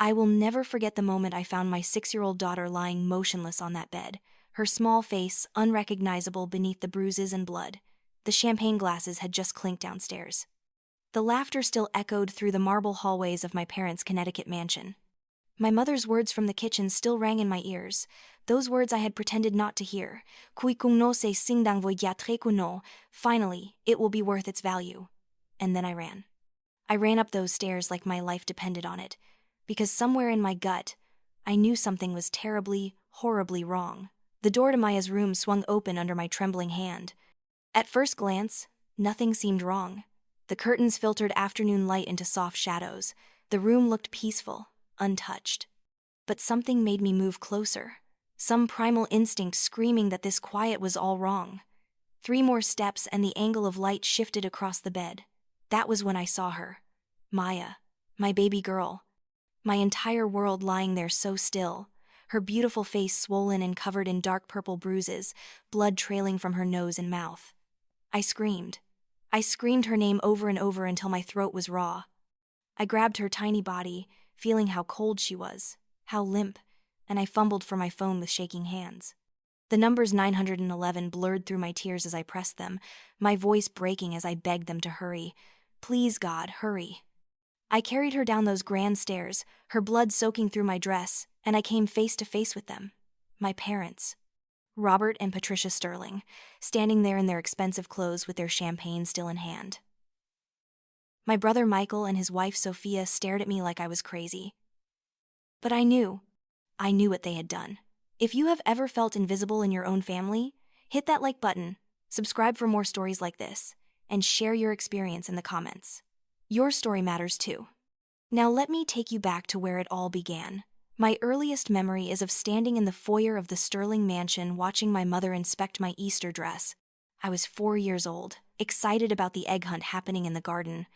I will never forget the moment I found my 6-year-old daughter lying motionless on that bed, her small face unrecognizable beneath the bruises and blood. The champagne glasses had just clinked downstairs. The laughter still echoed through the marble hallways of my parents' Connecticut mansion. My mother's words from the kitchen still rang in my ears, those words I had pretended not to hear. Kui kung no se singdang voi yatre kuno. Finally, it will be worth its value. And then I ran. I ran up those stairs like my life depended on it, because somewhere in my gut, I knew something was terribly, horribly wrong. The door to Maya's room swung open under my trembling hand. At first glance, nothing seemed wrong. The curtains filtered afternoon light into soft shadows. The room looked peaceful, untouched. But something made me move closer, some primal instinct screaming that this quiet was all wrong. 3 more steps and the angle of light shifted across the bed. That was when I saw her. Maya, my baby girl. My entire world lying there so still, her beautiful face swollen and covered in dark purple bruises, blood trailing from her nose and mouth. I screamed. I screamed her name over and over until my throat was raw. I grabbed her tiny body, feeling how cold she was, how limp, and I fumbled for my phone with shaking hands. The numbers 911 blurred through my tears as I pressed them, my voice breaking as I begged them to hurry. Please, God, hurry. I carried her down those grand stairs, her blood soaking through my dress, and I came face to face with them. My parents. Robert and Patricia Sterling, standing there in their expensive clothes with their champagne still in hand. My brother Michael and his wife Sophia stared at me like I was crazy. But I knew what they had done. If you have ever felt invisible in your own family, hit that like button, subscribe for more stories like this, and share your experience in the comments. Your story matters too. Now let me take you back to where it all began. My earliest memory is of standing in the foyer of the Sterling mansion watching my mother inspect my Easter dress. I was 4 years old, excited about the egg hunt happening in the garden,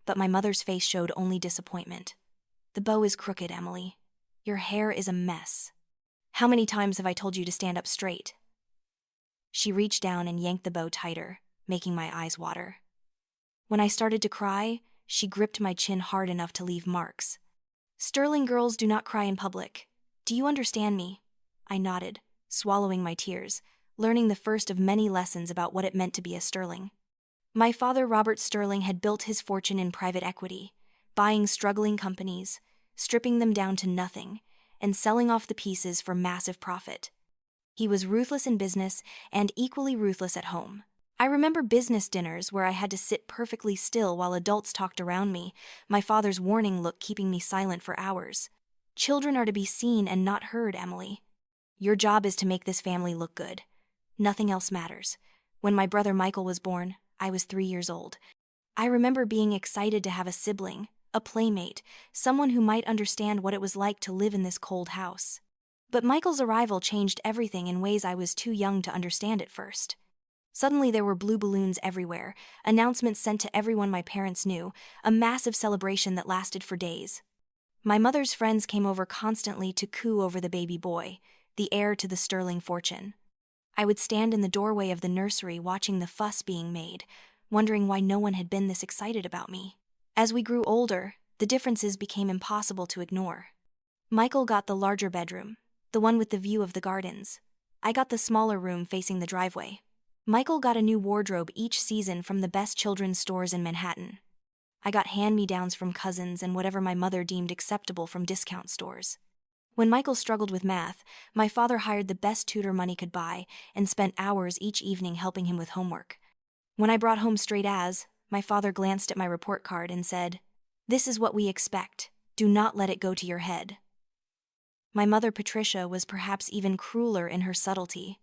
but my mother's face showed only disappointment. The bow is crooked, Emily. Your hair is a mess. How many times have I told you to stand up straight? She reached down and yanked the bow tighter, making my eyes water. When I started to cry, she gripped my chin hard enough to leave marks. Sterling girls do not cry in public. Do you understand me? I nodded, swallowing my tears, learning the first of many lessons about what it meant to be a Sterling. My father, Robert Sterling, had built his fortune in private equity, buying struggling companies, stripping them down to nothing, and selling off the pieces for massive profit. He was ruthless in business and equally ruthless at home. I remember business dinners where I had to sit perfectly still while adults talked around me, my father's warning look keeping me silent for hours. Children are to be seen and not heard, Emily. Your job is to make this family look good. Nothing else matters. When my brother Michael was born, I was 3 years old. I remember being excited to have a sibling, a playmate, someone who might understand what it was like to live in this cold house. But Michael's arrival changed everything in ways I was too young to understand at first. Suddenly there were blue balloons everywhere, announcements sent to everyone my parents knew, a massive celebration that lasted for days. My mother's friends came over constantly to coo over the baby boy, the heir to the Sterling fortune. I would stand in the doorway of the nursery watching the fuss being made, wondering why no one had been this excited about me. As we grew older, the differences became impossible to ignore. Michael got the larger bedroom, the one with the view of the gardens. I got the smaller room facing the driveway. Michael got a new wardrobe each season from the best children's stores in Manhattan. I got hand-me-downs from cousins and whatever my mother deemed acceptable from discount stores. When Michael struggled with math, my father hired the best tutor money could buy and spent hours each evening helping him with homework. When I brought home straight A's, my father glanced at my report card and said, "This is what we expect. Do not let it go to your head." My mother, Patricia, was perhaps even crueler in her subtlety.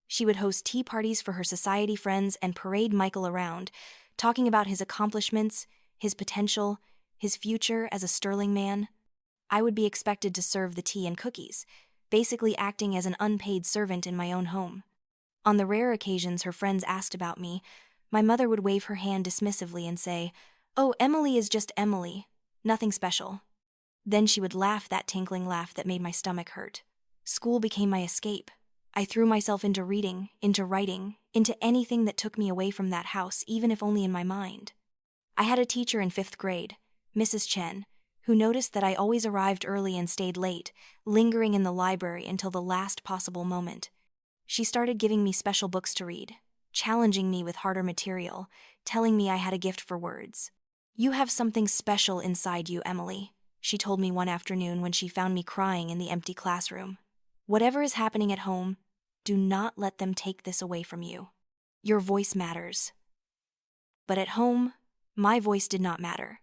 She would host tea parties for her society friends and parade Michael around, talking about his accomplishments, his potential, his future as a Sterling man. I would be expected to serve the tea and cookies, basically acting as an unpaid servant in my own home. On the rare occasions her friends asked about me, my mother would wave her hand dismissively and say, "Oh, Emily is just Emily, nothing special." Then she would laugh that tinkling laugh that made my stomach hurt. School became my escape. I threw myself into reading, into writing, into anything that took me away from that house, even if only in my mind. I had a teacher in 5th grade, Mrs. Chen, who noticed that I always arrived early and stayed late, lingering in the library until the last possible moment. She started giving me special books to read, challenging me with harder material, telling me I had a gift for words. "You have something special inside you, Emily," she told me one afternoon when she found me crying in the empty classroom. "Whatever is happening at home, do not let them take this away from you. Your voice matters." But at home, my voice did not matter.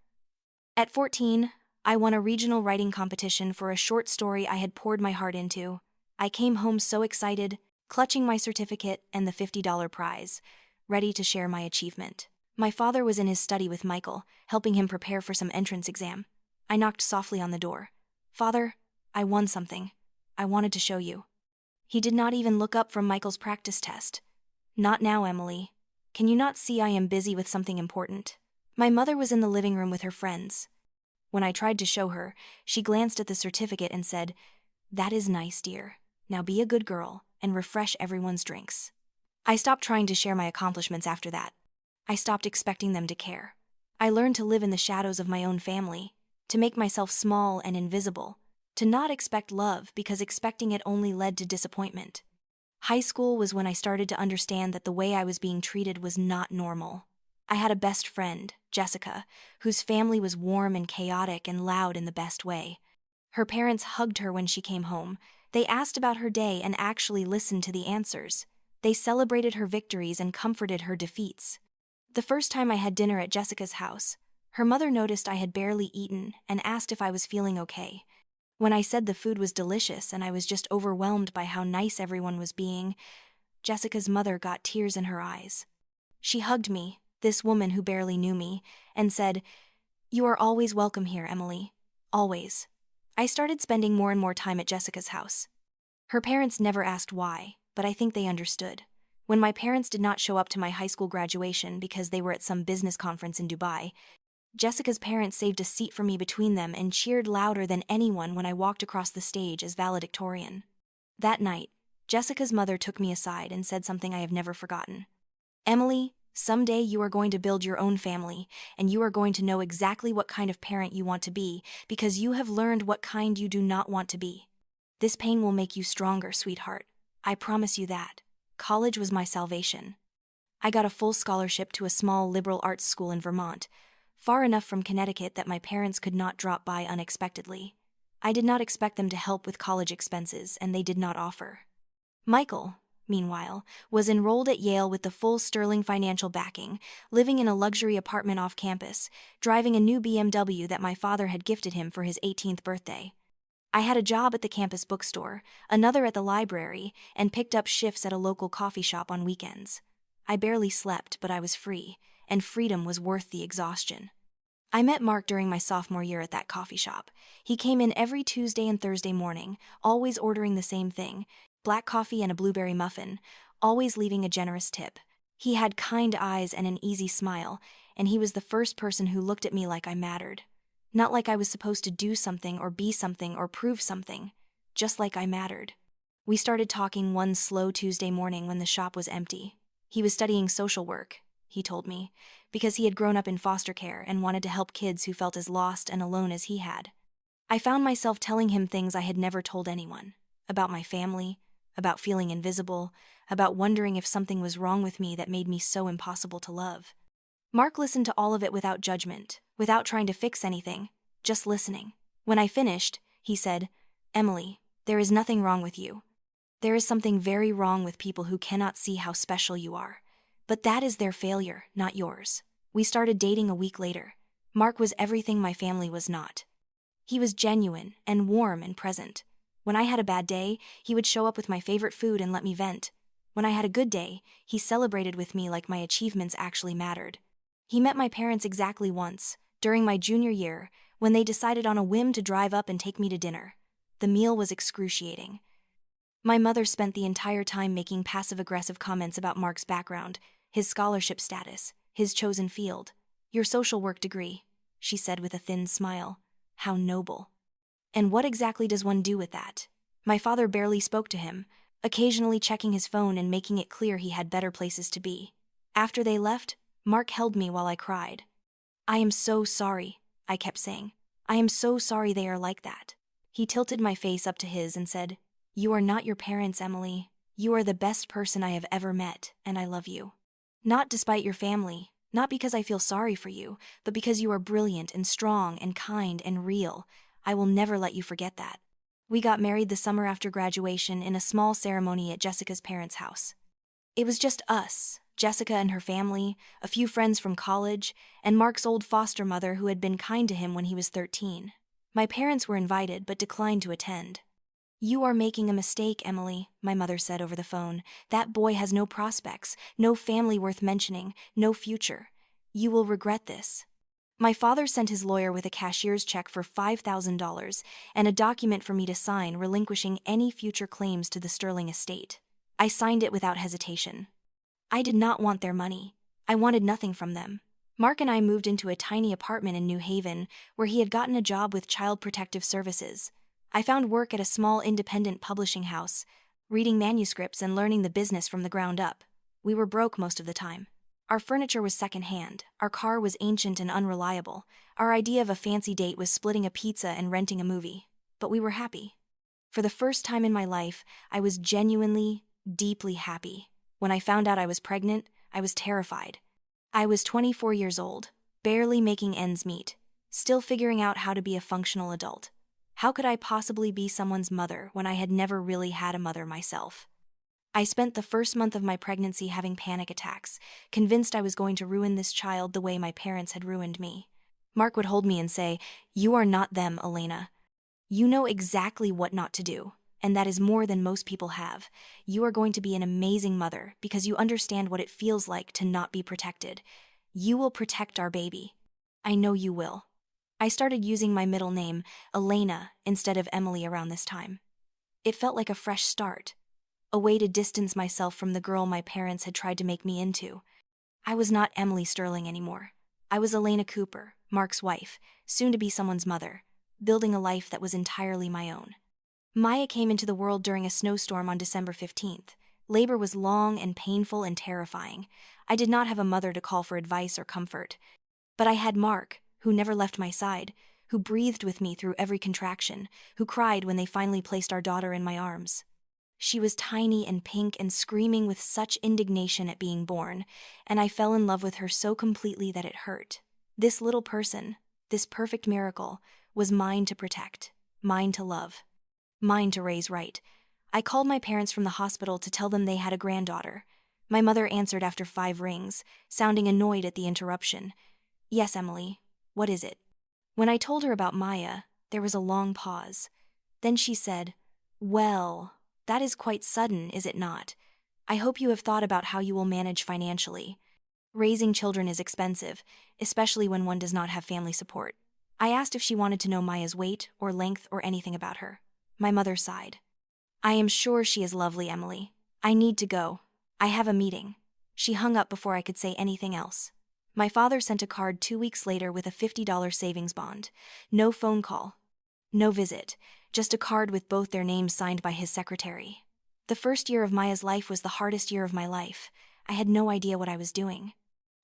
At 14, I won a regional writing competition for a short story I had poured my heart into. I came home so excited, clutching my certificate and the $50 prize, ready to share my achievement. My father was in his study with Michael, helping him prepare for some entrance exam. I knocked softly on the door. "Father, I won something. I wanted to show you." He did not even look up from Michael's practice test. "Not now, Emily. Can you not see I am busy with something important?" My mother was in the living room with her friends. When I tried to show her, she glanced at the certificate and said, "That is nice, dear. Now be a good girl and refresh everyone's drinks." I stopped trying to share my accomplishments after that. I stopped expecting them to care. I learned to live in the shadows of my own family, to make myself small and invisible, to not expect love because expecting it only led to disappointment. High school was when I started to understand that the way I was being treated was not normal. I had a best friend, Jessica, whose family was warm and chaotic and loud in the best way. Her parents hugged her when she came home. They asked about her day and actually listened to the answers. They celebrated her victories and comforted her defeats. The first time I had dinner at Jessica's house, her mother noticed I had barely eaten and asked if I was feeling okay. When I said the food was delicious and I was just overwhelmed by how nice everyone was being, Jessica's mother got tears in her eyes. She hugged me, this woman who barely knew me, and said, "You are always welcome here, Emily. Always." I started spending more and more time at Jessica's house. Her parents never asked why, but I think they understood. When my parents did not show up to my high school graduation because they were at some business conference in Dubai, Jessica's parents saved a seat for me between them and cheered louder than anyone when I walked across the stage as valedictorian. That night, Jessica's mother took me aside and said something I have never forgotten. "Emily, someday you are going to build your own family, and you are going to know exactly what kind of parent you want to be because you have learned what kind you do not want to be. This pain will make you stronger, sweetheart. I promise you that. College was my salvation." I got a full scholarship to a small liberal arts school in Vermont, far enough from Connecticut that my parents could not drop by unexpectedly. I did not expect them to help with college expenses, and they did not offer. Michael, meanwhile, was enrolled at Yale with the full sterling financial backing, living in a luxury apartment off campus, driving a new BMW that my father had gifted him for his 18th birthday. I had a job at the campus bookstore, another at the library, and picked up shifts at a local coffee shop on weekends. I barely slept, but I was free, and freedom was worth the exhaustion. I met Mark during my sophomore year at that coffee shop. He came in every Tuesday and Thursday morning, always ordering the same thing, black coffee and a blueberry muffin, always leaving a generous tip. He had kind eyes and an easy smile, and he was the first person who looked at me like I mattered. Not like I was supposed to do something or be something or prove something, just like I mattered. We started talking one slow Tuesday morning when the shop was empty. He was studying social work, he told me, because he had grown up in foster care and wanted to help kids who felt as lost and alone as he had. I found myself telling him things I had never told anyone, about my family, about feeling invisible, about wondering if something was wrong with me that made me so impossible to love. Mark listened to all of it without judgment, without trying to fix anything, just listening. When I finished, he said, "Emily, there is nothing wrong with you. There is something very wrong with people who cannot see how special you are. But that is their failure, not yours." We started dating a week later. Mark was everything my family was not. He was genuine and warm and present. When I had a bad day, he would show up with my favorite food and let me vent. When I had a good day, he celebrated with me like my achievements actually mattered. He met my parents exactly once, during my junior year, when they decided on a whim to drive up and take me to dinner. The meal was excruciating. My mother spent the entire time making passive-aggressive comments about Mark's background, his scholarship status, his chosen field. "Your social work degree," she said with a thin smile. "How noble. And what exactly does one do with that?" My father barely spoke to him, occasionally checking his phone and making it clear he had better places to be. After they left, Mark held me while I cried. "I am so sorry," I kept saying. I am so sorry they are like that. He tilted my face up to his and said, "You are not your parents, Emily. You are the best person I have ever met, and I love you. Not despite your family, not because I feel sorry for you, but because you are brilliant and strong and kind and real. I will never let you forget that." We got married the summer after graduation in a small ceremony at Jessica's parents' house. It was just us, Jessica and her family, a few friends from college, and Mark's old foster mother who had been kind to him when he was 13. My parents were invited but declined to attend. "You are making a mistake, Emily," my mother said over the phone. "That boy has no prospects, no family worth mentioning, no future. You will regret this." My father sent his lawyer with a cashier's check for $5,000 and a document for me to sign relinquishing any future claims to the Sterling estate. I signed it without hesitation. I did not want their money. I wanted nothing from them. Mark and I moved into a tiny apartment in New Haven, where he had gotten a job with Child Protective Services. I found work at a small independent publishing house, reading manuscripts and learning the business from the ground up. We were broke most of the time. Our furniture was secondhand, our car was ancient and unreliable, our idea of a fancy date was splitting a pizza and renting a movie. But we were happy. For the first time in my life, I was genuinely, deeply happy. When I found out I was pregnant, I was terrified. I was 24 years old, barely making ends meet, still figuring out how to be a functional adult. How could I possibly be someone's mother when I had never really had a mother myself? I spent the first month of my pregnancy having panic attacks, convinced I was going to ruin this child the way my parents had ruined me. Mark would hold me and say, "You are not them, Elena. You know exactly what not to do, and that is more than most people have. You are going to be an amazing mother because you understand what it feels like to not be protected. You will protect our baby. I know you will." I started using my middle name, Elena, instead of Emily around this time. It felt like a fresh start, a way to distance myself from the girl my parents had tried to make me into. I was not Emily Sterling anymore. I was Elena Cooper, Mark's wife, soon to be someone's mother, building a life that was entirely my own. Maya came into the world during a snowstorm on December 15th. Labor was long and painful and terrifying. I did not have a mother to call for advice or comfort. But I had Mark, who never left my side, who breathed with me through every contraction, who cried when they finally placed our daughter in my arms. She was tiny and pink and screaming with such indignation at being born, and I fell in love with her so completely that it hurt. This little person, this perfect miracle, was mine to protect, mine to love, mine to raise right. I called my parents from the hospital to tell them they had a granddaughter. My mother answered after 5 rings, sounding annoyed at the interruption. "Yes, Emily, what is it?" When I told her about Maya, there was a long pause. Then she said, "Well, that is quite sudden, is it not? I hope you have thought about how you will manage financially. Raising children is expensive, especially when one does not have family support." I asked if she wanted to know Maya's weight or length or anything about her. My mother sighed. "I am sure she is lovely, Emily. I need to go. I have a meeting." She hung up before I could say anything else. My father sent a card 2 weeks later with a $50 savings bond. No phone call. No visit. Just a card with both their names signed by his secretary. The first year of Maya's life was the hardest year of my life. I had no idea what I was doing.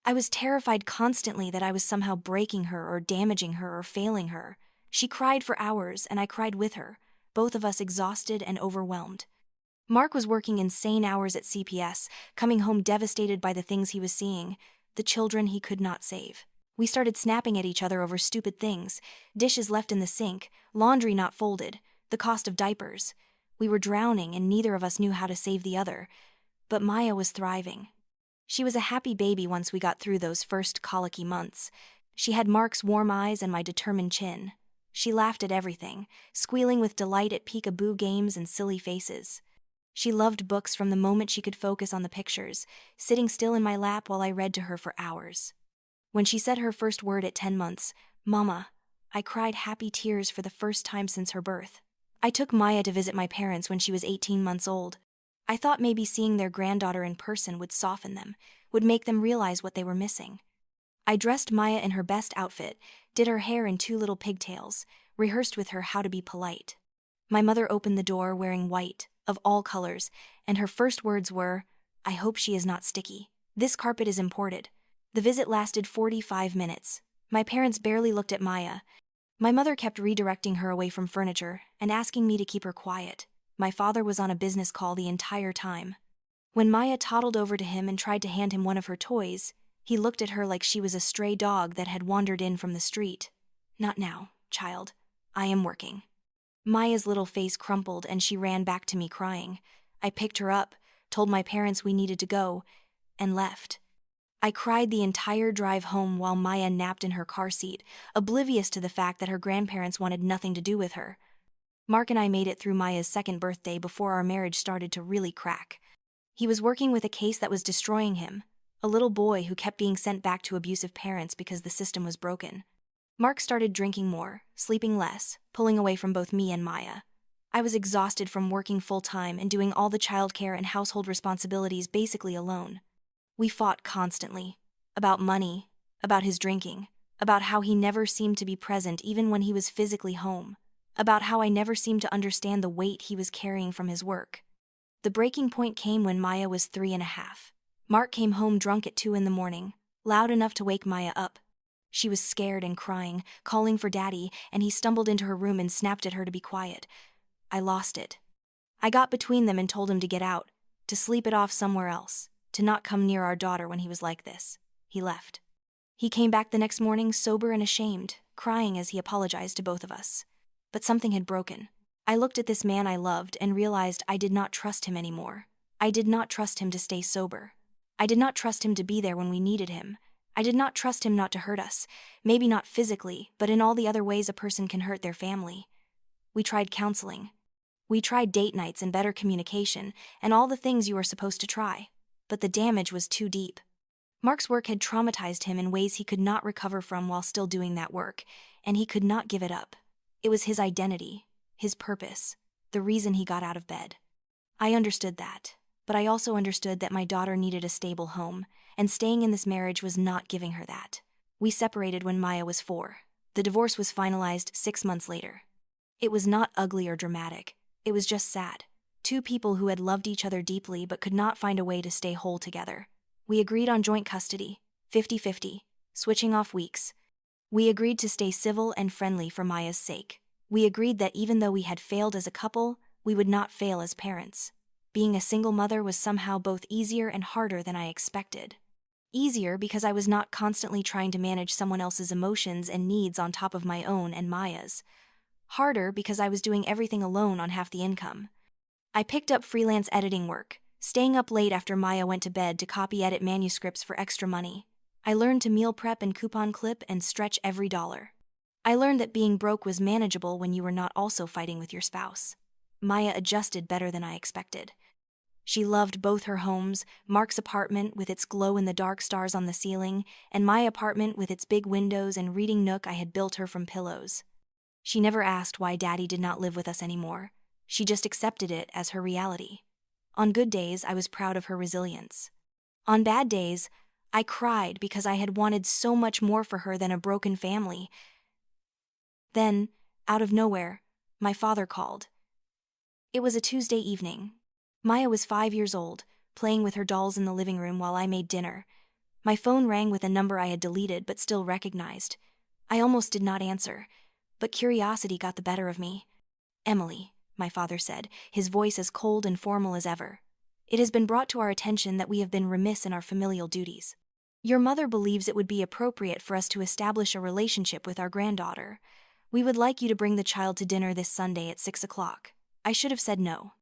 I was terrified constantly that I was somehow breaking her or damaging her or failing her. She cried for hours, and I cried with her, both of us exhausted and overwhelmed. Mark was working insane hours at CPS, coming home devastated by the things he was seeing, the children he could not save. We started snapping at each other over stupid things, dishes left in the sink, laundry not folded, the cost of diapers. We were drowning and neither of us knew how to save the other. But Maya was thriving. She was a happy baby once we got through those first colicky months. She had Mark's warm eyes and my determined chin. She laughed at everything, squealing with delight at peekaboo games and silly faces. She loved books from the moment she could focus on the pictures, sitting still in my lap while I read to her for hours. When she said her first word at 10 months, "Mama," I cried happy tears for the first time since her birth. I took Maya to visit my parents when she was 18 months old. I thought maybe seeing their granddaughter in person would soften them, would make them realize what they were missing. I dressed Maya in her best outfit, did her hair in 2 little pigtails, rehearsed with her how to be polite. My mother opened the door wearing white, of all colors, and her first words were, "I hope she is not sticky. This carpet is imported." The visit lasted 45 minutes. My parents barely looked at Maya. My mother kept redirecting her away from furniture and asking me to keep her quiet. My father was on a business call the entire time. When Maya toddled over to him and tried to hand him one of her toys, he looked at her like she was a stray dog that had wandered in from the street. "Not now, child. I am working." Maya's little face crumpled and she ran back to me crying. I picked her up, told my parents we needed to go, and left. I cried the entire drive home while Maya napped in her car seat, oblivious to the fact that her grandparents wanted nothing to do with her. Mark and I made it through Maya's second birthday before our marriage started to really crack. He was working with a case that was destroying him, a little boy who kept being sent back to abusive parents because the system was broken. Mark started drinking more, sleeping less, pulling away from both me and Maya. I was exhausted from working full-time and doing all the childcare and household responsibilities basically alone. We fought constantly. About money, about his drinking, about how he never seemed to be present even when he was physically home, about how I never seemed to understand the weight he was carrying from his work. The breaking point came when Maya was 3.5. Mark came home drunk at 2 a.m, loud enough to wake Maya up. She was scared and crying, calling for Daddy, and he stumbled into her room and snapped at her to be quiet. I lost it. I got between them and told him to get out, to sleep it off somewhere else, to not come near our daughter when he was like this. He left. He came back the next morning sober and ashamed, crying as he apologized to both of us. But something had broken. I looked at this man I loved and realized I did not trust him anymore. I did not trust him to stay sober. I did not trust him to be there when we needed him. I did not trust him not to hurt us, maybe not physically, but in all the other ways a person can hurt their family. We tried counseling. We tried date nights and better communication, and all the things you are supposed to try. But the damage was too deep. Mark's work had traumatized him in ways he could not recover from while still doing that work, and he could not give it up. It was his identity, his purpose, the reason he got out of bed. I understood that, but I also understood that my daughter needed a stable home, and staying in this marriage was not giving her that. We separated when Maya was 4. The divorce was finalized 6 months later. It was not ugly or dramatic. It was just sad. Two people who had loved each other deeply but could not find a way to stay whole together. We agreed on joint custody, 50-50, switching off weeks. We agreed to stay civil and friendly for Maya's sake. We agreed that even though we had failed as a couple, we would not fail as parents. Being a single mother was somehow both easier and harder than I expected. Easier because I was not constantly trying to manage someone else's emotions and needs on top of my own and Maya's. Harder because I was doing everything alone on half the income. I picked up freelance editing work, staying up late after Maya went to bed to copy-edit manuscripts for extra money. I learned to meal prep and coupon clip and stretch every dollar. I learned that being broke was manageable when you were not also fighting with your spouse. Maya adjusted better than I expected. She loved both her homes, Mark's apartment with its glow-in-the-dark stars on the ceiling, and my apartment with its big windows and reading nook I had built her from pillows. She never asked why Daddy did not live with us anymore. She just accepted it as her reality. On good days, I was proud of her resilience. On bad days, I cried because I had wanted so much more for her than a broken family. Then, out of nowhere, my father called. It was a Tuesday evening. Maya was 5 years old, playing with her dolls in the living room while I made dinner. My phone rang with a number I had deleted but still recognized. I almost did not answer, but curiosity got the better of me. "Emily," my father said, his voice as cold and formal as ever. "It has been brought to our attention that we have been remiss in our familial duties. Your mother believes it would be appropriate for us to establish a relationship with our granddaughter. We would like you to bring the child to dinner this Sunday at 6 o'clock. I should have said no.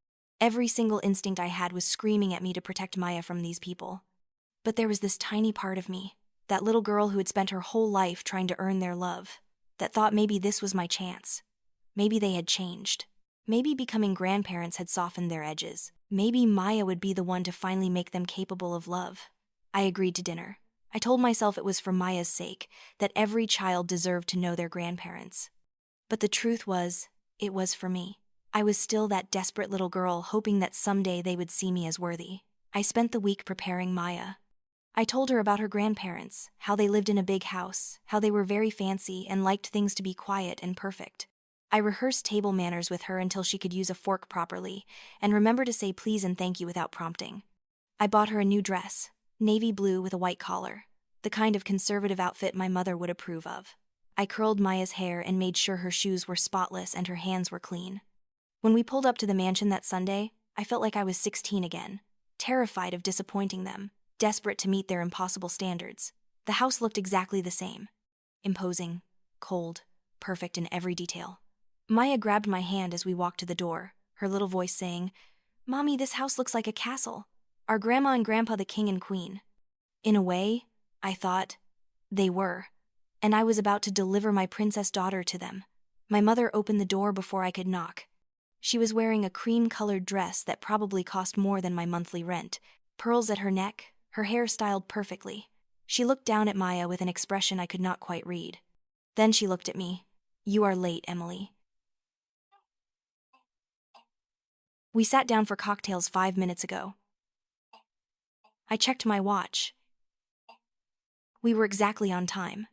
Every single instinct I had was screaming at me to protect Maya from these people. But there was this tiny part of me, that little girl who had spent her whole life trying to earn their love, that thought maybe this was my chance. Maybe they had changed. Maybe becoming grandparents had softened their edges. Maybe Maya would be the one to finally make them capable of love. I agreed to dinner. I told myself it was for Maya's sake, that every child deserved to know their grandparents. But the truth was, it was for me. I was still that desperate little girl hoping that someday they would see me as worthy. I spent the week preparing Maya. I told her about her grandparents, how they lived in a big house, how they were very fancy and liked things to be quiet and perfect. I rehearsed table manners with her until she could use a fork properly, and remember to say please and thank you without prompting. I bought her a new dress, navy blue with a white collar, the kind of conservative outfit my mother would approve of. I curled Maya's hair and made sure her shoes were spotless and her hands were clean. When we pulled up to the mansion that Sunday, I felt like I was 16 again, terrified of disappointing them, desperate to meet their impossible standards. The house looked exactly the same. Imposing, cold, perfect in every detail. Maya grabbed my hand as we walked to the door, her little voice saying, "Mommy, this house looks like a castle. Our grandma and grandpa the king and queen." In a way, I thought, they were. And I was about to deliver my princess daughter to them. My mother opened the door before I could knock. She was wearing a cream-colored dress that probably cost more than my monthly rent, pearls at her neck, her hair styled perfectly. She looked down at Maya with an expression I could not quite read. Then she looked at me. "You are late, Emily." "We sat down for cocktails 5 minutes ago." I checked my watch. We were exactly on time.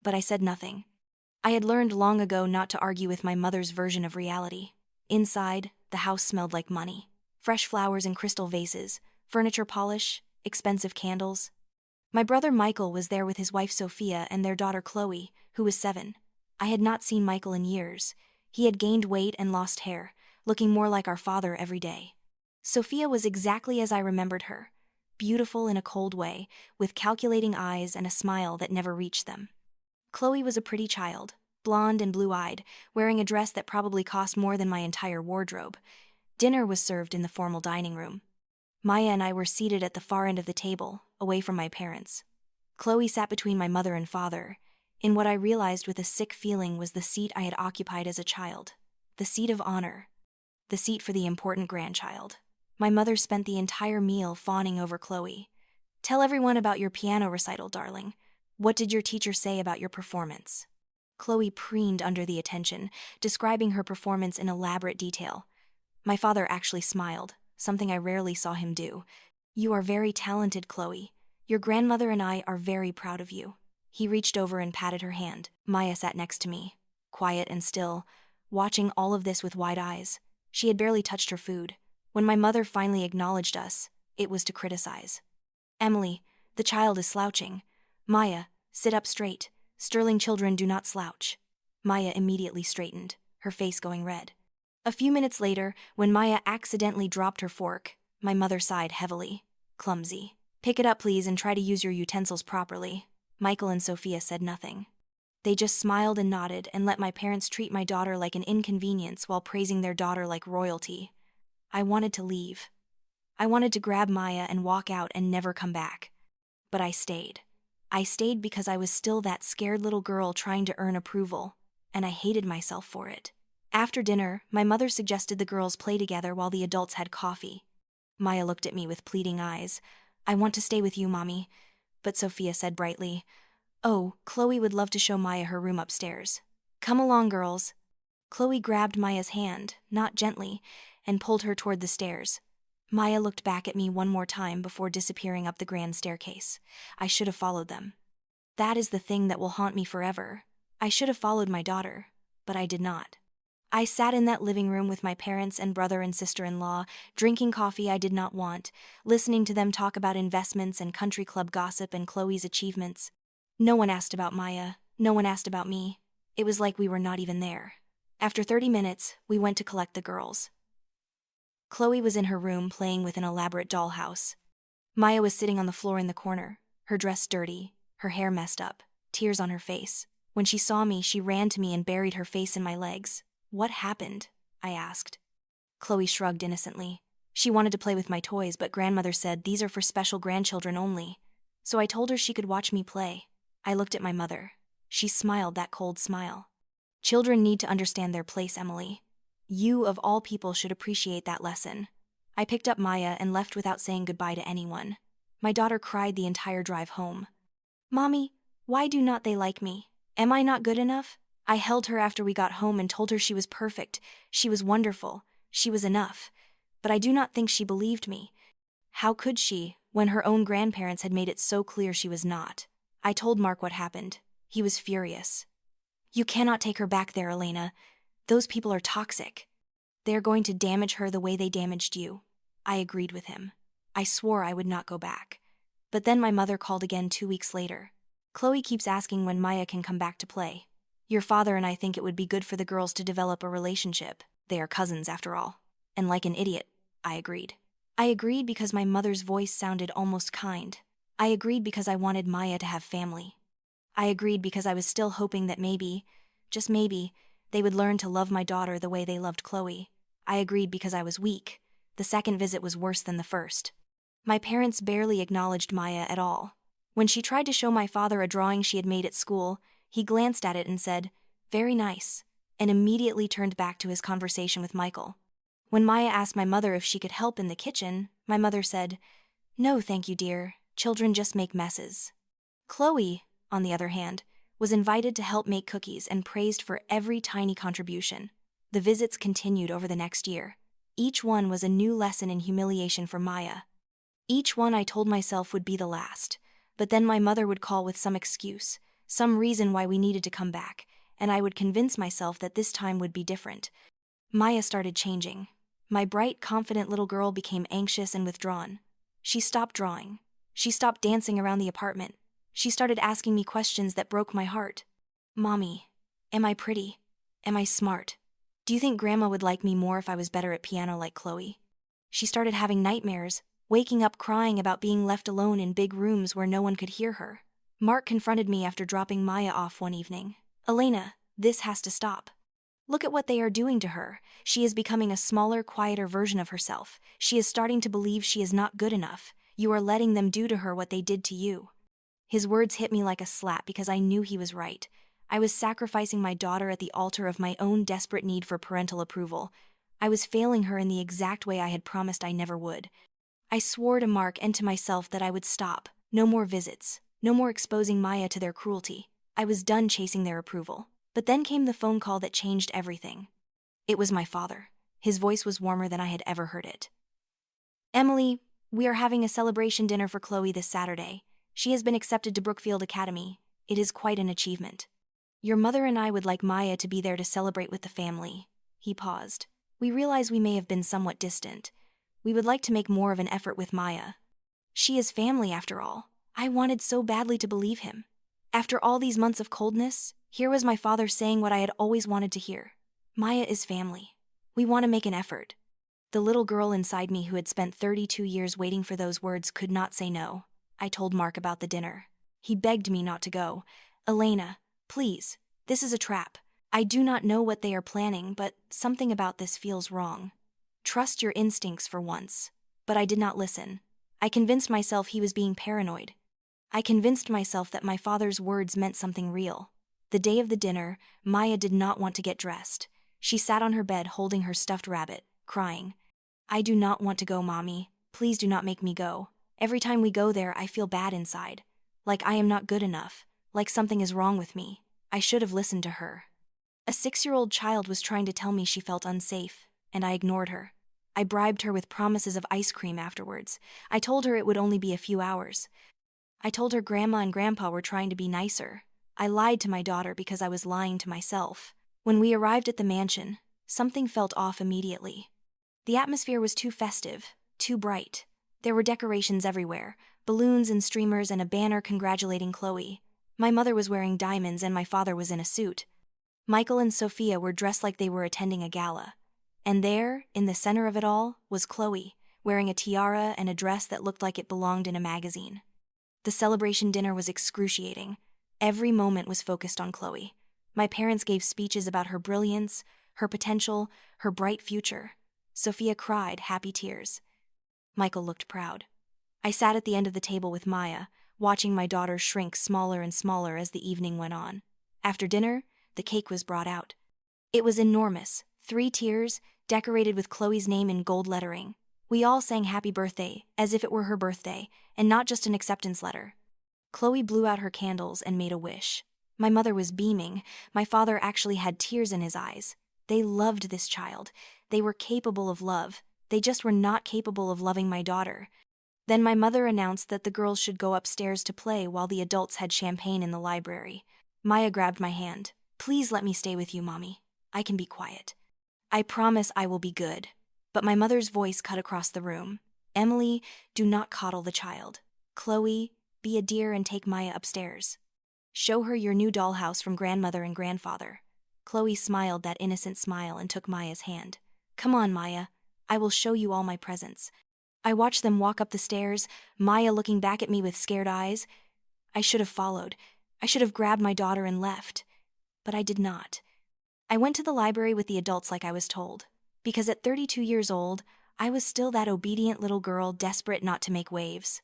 But I said nothing. I had learned long ago not to argue with my mother's version of reality. Inside, the house smelled like money. Fresh flowers in crystal vases, furniture polish, expensive candles. My brother Michael was there with his wife Sophia and their daughter Chloe, who was 7. I had not seen Michael in years. He had gained weight and lost hair, looking more like our father every day. Sophia was exactly as I remembered her, beautiful in a cold way, with calculating eyes and a smile that never reached them. Chloe was a pretty child, blonde and blue-eyed, wearing a dress that probably cost more than my entire wardrobe. Dinner was served in the formal dining room. Maya and I were seated at the far end of the table, away from my parents. Chloe sat between my mother and father, in what I realized with a sick feeling was the seat I had occupied as a child. The seat of honor. The seat for the important grandchild. My mother spent the entire meal fawning over Chloe. "Tell everyone about your piano recital, darling. What did your teacher say about your performance?" Chloe preened under the attention, describing her performance in elaborate detail. My father actually smiled, something I rarely saw him do. "You are very talented, Chloe. Your grandmother and I are very proud of you." He reached over and patted her hand. Maya sat next to me, quiet and still, watching all of this with wide eyes. She had barely touched her food. When my mother finally acknowledged us, it was to criticize. "Emily, the child is slouching. Maya, sit up straight. Sterling children do not slouch." Maya immediately straightened, her face going red. A few minutes later, when Maya accidentally dropped her fork, my mother sighed heavily. "Clumsy. Pick it up, please, and try to use your utensils properly." Michael and Sophia said nothing. They just smiled and nodded and let my parents treat my daughter like an inconvenience while praising their daughter like royalty. I wanted to leave. I wanted to grab Maya and walk out and never come back. But I stayed. I stayed because I was still that scared little girl trying to earn approval, and I hated myself for it. After dinner, my mother suggested the girls play together while the adults had coffee. Maya looked at me with pleading eyes. "I want to stay with you, Mommy." But Sophia said brightly, "Oh, Chloe would love to show Maya her room upstairs. Come along, girls." Chloe grabbed Maya's hand, not gently, and pulled her toward the stairs. Maya looked back at me one more time before disappearing up the grand staircase. I should have followed them. That is the thing that will haunt me forever. I should have followed my daughter, but I did not. I sat in that living room with my parents and brother and sister-in-law, drinking coffee I did not want, listening to them talk about investments and country club gossip and Chloe's achievements. No one asked about Maya, no one asked about me. It was like we were not even there. After 30 minutes, we went to collect the girls. Chloe was in her room playing with an elaborate dollhouse. Maya was sitting on the floor in the corner, her dress dirty, her hair messed up, tears on her face. When she saw me, she ran to me and buried her face in my legs. "What happened?" I asked. Chloe shrugged innocently. She wanted to play with my toys, but grandmother said these are for special grandchildren only. So I told her she could watch me play. I looked at my mother. She smiled that cold smile. "Children need to understand their place, Emily. You, of all people, should appreciate that lesson." I picked up Maya and left without saying goodbye to anyone. My daughter cried the entire drive home. "Mommy, why do not they like me? Am I not good enough?" I held her after we got home and told her she was perfect, she was wonderful, she was enough. But I do not think she believed me. How could she, when her own grandparents had made it so clear she was not? I told Mark what happened. He was furious. "You cannot take her back there, Elena. Those people are toxic. They are going to damage her the way they damaged you." I agreed with him. I swore I would not go back. But then my mother called again 2 weeks later. Chloe keeps asking when Maya can come back to play. Your father and I think it would be good for the girls to develop a relationship. They are cousins after all. And like an idiot, I agreed. I agreed because my mother's voice sounded almost kind. I agreed because I wanted Maya to have family. I agreed because I was still hoping that maybe, just maybe, they would learn to love my daughter the way they loved Chloe. I agreed because I was weak. The second visit was worse than the first. My parents barely acknowledged Maya at all. When she tried to show my father a drawing she had made at school, he glanced at it and said, "Very nice," and immediately turned back to his conversation with Michael. When Maya asked my mother if she could help in the kitchen, my mother said, "No, thank you, dear. Children just make messes." Chloe, on the other hand, was invited to help make cookies and praised for every tiny contribution. The visits continued over the next year. Each one was a new lesson in humiliation for Maya. Each one I told myself would be the last, but then my mother would call with some excuse, some reason why we needed to come back, and I would convince myself that this time would be different. Maya started changing. My bright, confident little girl became anxious and withdrawn. She stopped drawing. She stopped dancing around the apartment. She started asking me questions that broke my heart. "Mommy, am I pretty? Am I smart? Do you think Grandma would like me more if I was better at piano like Chloe?" She started having nightmares, waking up crying about being left alone in big rooms where no one could hear her. Mark confronted me after dropping Maya off one evening. "Elena, this has to stop. Look at what they are doing to her. She is becoming a smaller, quieter version of herself. She is starting to believe she is not good enough. You are letting them do to her what they did to you." His words hit me like a slap because I knew he was right. I was sacrificing my daughter at the altar of my own desperate need for parental approval. I was failing her in the exact way I had promised I never would. I swore to Mark and to myself that I would stop. No more visits. No more exposing Maya to their cruelty. I was done chasing their approval. But then came the phone call that changed everything. It was my father. His voice was warmer than I had ever heard it. "Emily, we are having a celebration dinner for Chloe this Saturday. She has been accepted to Brookfield Academy. It is quite an achievement. Your mother and I would like Maya to be there to celebrate with the family." He paused. "We realize we may have been somewhat distant. We would like to make more of an effort with Maya. She is family after all." I wanted so badly to believe him. After all these months of coldness, here was my father saying what I had always wanted to hear. "Maya is family. We want to make an effort." The little girl inside me who had spent 32 years waiting for those words could not say no. I told Mark about the dinner. He begged me not to go. "Elena, please, this is a trap. I do not know what they are planning, but something about this feels wrong. Trust your instincts for once." But I did not listen. I convinced myself he was being paranoid. I convinced myself that my father's words meant something real. The day of the dinner, Maya did not want to get dressed. She sat on her bed holding her stuffed rabbit, crying. "I do not want to go, Mommy. Please do not make me go. Every time we go there, I feel bad inside. Like I am not good enough. Like something is wrong with me. I should have listened to her." A 6-year-old child was trying to tell me she felt unsafe, and I ignored her. I bribed her with promises of ice cream afterwards. I told her it would only be a few hours. I told her Grandma and Grandpa were trying to be nicer. I lied to my daughter because I was lying to myself. When we arrived at the mansion, something felt off immediately. The atmosphere was too festive, too bright. There were decorations everywhere, balloons and streamers and a banner congratulating Chloe. My mother was wearing diamonds and my father was in a suit. Michael and Sophia were dressed like they were attending a gala. And there, in the center of it all, was Chloe, wearing a tiara and a dress that looked like it belonged in a magazine. The celebration dinner was excruciating. Every moment was focused on Chloe. My parents gave speeches about her brilliance, her potential, her bright future. Sophia cried happy tears. Michael looked proud. I sat at the end of the table with Maya, watching my daughter shrink smaller and smaller as the evening went on. After dinner, the cake was brought out. It was enormous, 3 tiers, decorated with Chloe's name in gold lettering. We all sang happy birthday, as if it were her birthday, and not just an acceptance letter. Chloe blew out her candles and made a wish. My mother was beaming. My father actually had tears in his eyes. They loved this child. They were capable of love. They just were not capable of loving my daughter. Then my mother announced that the girls should go upstairs to play while the adults had champagne in the library. Maya grabbed my hand. "Please let me stay with you, Mommy. I can be quiet. I promise I will be good." But my mother's voice cut across the room. "Emily, do not coddle the child. Chloe, be a dear and take Maya upstairs." Show her your new dollhouse from grandmother and grandfather. Chloe smiled that innocent smile and took Maya's hand. Come on, Maya. I will show you all my presents. I watched them walk up the stairs, Maya looking back at me with scared eyes. I should have followed. I should have grabbed my daughter and left. But I did not. I went to the library with the adults like I was told. Because at 32 years old, I was still that obedient little girl desperate not to make waves.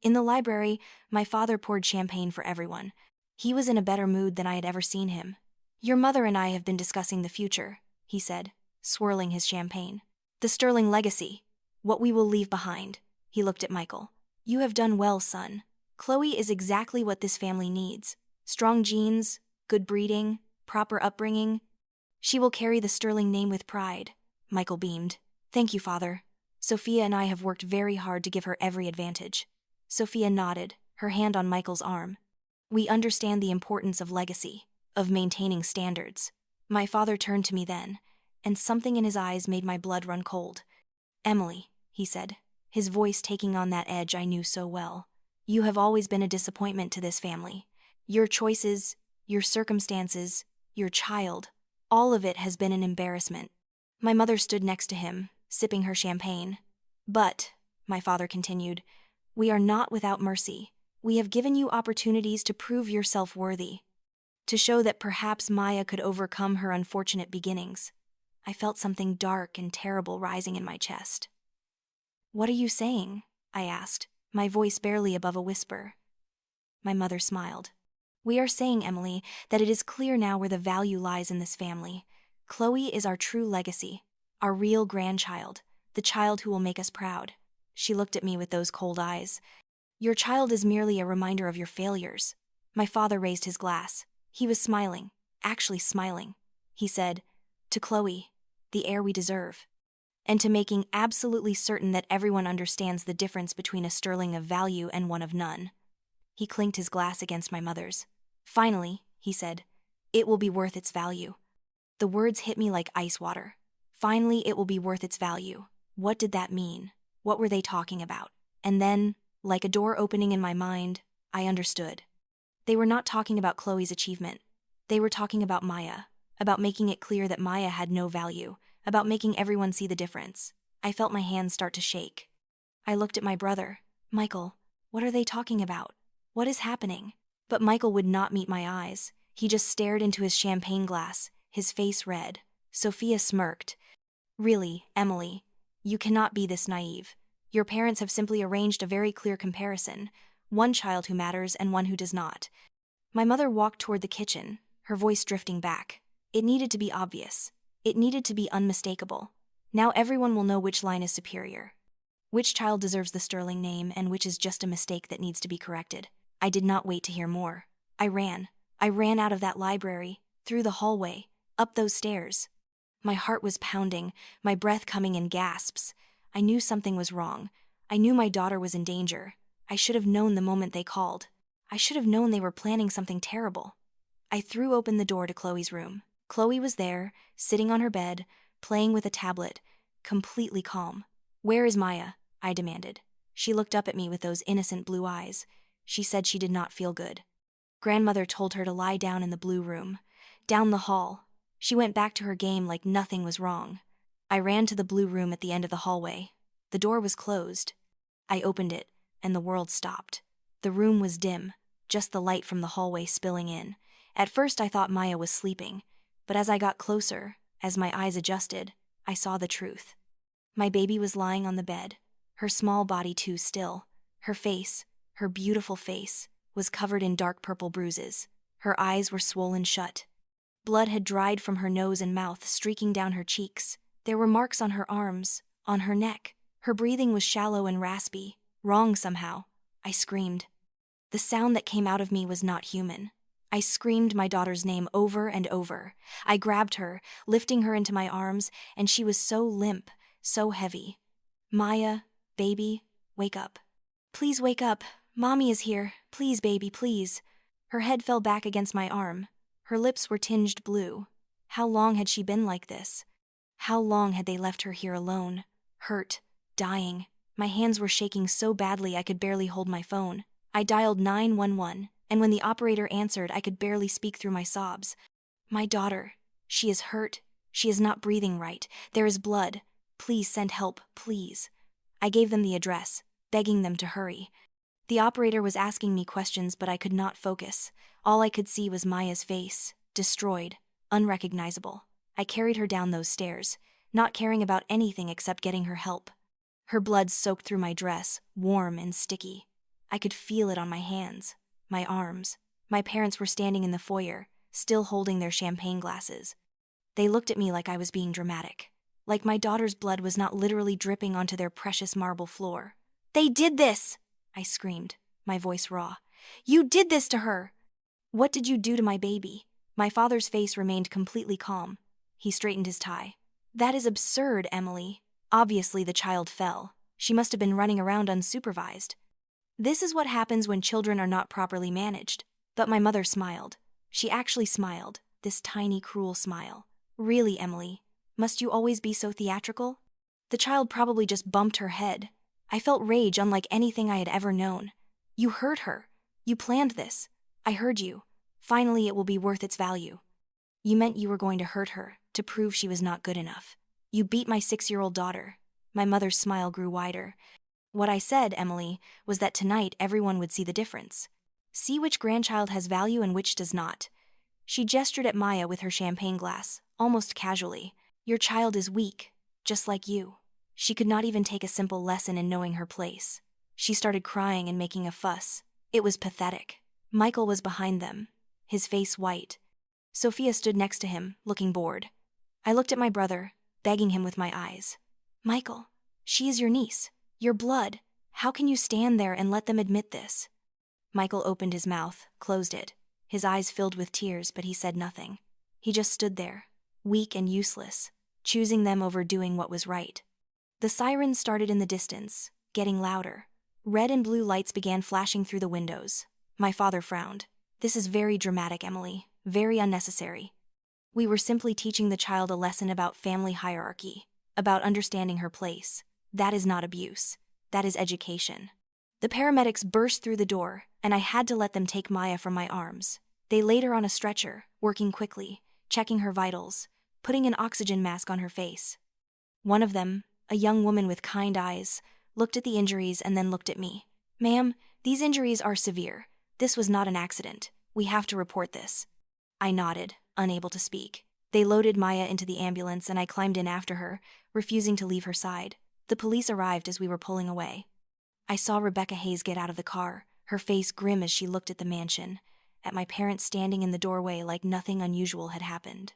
In the library, my father poured champagne for everyone. He was in a better mood than I had ever seen him. Your mother and I have been discussing the future, he said, swirling his champagne. The Sterling legacy. What we will leave behind. He looked at Michael. You have done well, son. Chloe is exactly what this family needs. Strong genes, good breeding, proper upbringing. She will carry the Sterling name with pride. Michael beamed. Thank you, Father. Sophia and I have worked very hard to give her every advantage. Sophia nodded, her hand on Michael's arm. We understand the importance of legacy, of maintaining standards. My father turned to me then, and something in his eyes made my blood run cold. Emily, he said, his voice taking on that edge I knew so well. You have always been a disappointment to this family. Your choices, your circumstances, your child, all of it has been an embarrassment. My mother stood next to him, sipping her champagne. But, my father continued, we are not without mercy. We have given you opportunities to prove yourself worthy, to show that perhaps Maya could overcome her unfortunate beginnings. I felt something dark and terrible rising in my chest. What are you saying? I asked, my voice barely above a whisper. My mother smiled. We are saying, Emily, that it is clear now where the value lies in this family. Chloe is our true legacy, our real grandchild, the child who will make us proud. She looked at me with those cold eyes. Your child is merely a reminder of your failures. My father raised his glass. He was smiling, actually smiling. He said, to Chloe, the heir we deserve, and to making absolutely certain that everyone understands the difference between a Sterling of value and one of none. He clinked his glass against my mother's. Finally, he said, it will be worth its value. The words hit me like ice water. Finally, it will be worth its value. What did that mean? What were they talking about? And then, like a door opening in my mind, I understood. They were not talking about Chloe's achievement. They were talking about Maya, about making it clear that Maya had no value, about making everyone see the difference. I felt my hands start to shake. I looked at my brother. Michael, what are they talking about? What is happening? But Michael would not meet my eyes. He just stared into his champagne glass, his face red. Sophia smirked. Really, Emily, you cannot be this naive. Your parents have simply arranged a very clear comparison, one child who matters and one who does not. My mother walked toward the kitchen, her voice drifting back. It needed to be obvious. It needed to be unmistakable. Now everyone will know which line is superior. Which child deserves the Sterling name and which is just a mistake that needs to be corrected. I did not wait to hear more. I ran. I ran out of that library, through the hallway, up those stairs. My heart was pounding, my breath coming in gasps. I knew something was wrong. I knew my daughter was in danger. I should have known the moment they called. I should have known they were planning something terrible. I threw open the door to Chloe's room. Chloe was there, sitting on her bed, playing with a tablet, completely calm. Where is Maya? I demanded. She looked up at me with those innocent blue eyes. She said she did not feel good. Grandmother told her to lie down in the blue room, down the hall. She went back to her game like nothing was wrong. I ran to the blue room at the end of the hallway. The door was closed. I opened it, and the world stopped. The room was dim, just the light from the hallway spilling in. At first I thought Maya was sleeping, but as I got closer, as my eyes adjusted, I saw the truth. My baby was lying on the bed, her small body too still. Her face, her beautiful face, was covered in dark purple bruises. Her eyes were swollen shut. Blood had dried from her nose and mouth, streaking down her cheeks. There were marks on her arms, on her neck. Her breathing was shallow and raspy, wrong somehow. I screamed. The sound that came out of me was not human. I screamed my daughter's name over and over. I grabbed her, lifting her into my arms, and she was so limp, so heavy. Maya, baby, wake up. Please wake up. Mommy is here. Please, baby, please. Her head fell back against my arm. Her lips were tinged blue. How long had she been like this? How long had they left her here alone, hurt, dying? My hands were shaking so badly I could barely hold my phone. I dialed 911. and when the operator answered, I could barely speak through my sobs. "My daughter, she is hurt. She is not breathing right. There is blood. Please send help, please." I gave them the address, begging them to hurry. The operator was asking me questions, but I could not focus. All I could see was Maya's face, destroyed, unrecognizable. I carried her down those stairs, not caring about anything except getting her help. Her blood soaked through my dress, warm and sticky. I could feel it on my hands, my arms. My parents were standing in the foyer, still holding their champagne glasses. They looked at me like I was being dramatic, like my daughter's blood was not literally dripping onto their precious marble floor. "They did this!" I screamed, my voice raw. "You did this to her!" "What did you do to my baby?" My father's face remained completely calm. He straightened his tie. "That is absurd, Emily. Obviously the child fell. She must have been running around unsupervised. This is what happens when children are not properly managed." But my mother smiled. She actually smiled, this tiny, cruel smile. "Really, Emily? Must you always be so theatrical?" The child probably just bumped her head. I felt rage unlike anything I had ever known. "You hurt her. You planned this. I heard you. Finally, it will be worth its value. You meant you were going to hurt her, to prove she was not good enough. You beat my 6-year-old daughter." My mother's smile grew wider. "What I said, Emily, was that tonight everyone would see the difference. See which grandchild has value and which does not." She gestured at Maya with her champagne glass, almost casually. "Your child is weak, just like you." She could not even take a simple lesson in knowing her place. She started crying and making a fuss. It was pathetic. Michael was behind them, his face white. Sophia stood next to him, looking bored. I looked at my brother, begging him with my eyes. "Michael, she is your niece, your blood. How can you stand there and let them admit this?" Michael opened his mouth, closed it. His eyes filled with tears, but he said nothing. He just stood there, weak and useless, choosing them over doing what was right. The sirens started in the distance, getting louder. Red and blue lights began flashing through the windows. My father frowned. "This is very dramatic, Emily, very unnecessary. We were simply teaching the child a lesson about family hierarchy, about understanding her place. That is not abuse. That is education." The paramedics burst through the door, and I had to let them take Maya from my arms. They laid her on a stretcher, working quickly, checking her vitals, putting an oxygen mask on her face. One of them, a young woman with kind eyes, looked at the injuries and then looked at me. "Ma'am, these injuries are severe. This was not an accident. We have to report this." I nodded, unable to speak. They loaded Maya into the ambulance and I climbed in after her, refusing to leave her side. The police arrived as we were pulling away. I saw Rebecca Hayes get out of the car, her face grim as she looked at the mansion, at my parents standing in the doorway like nothing unusual had happened.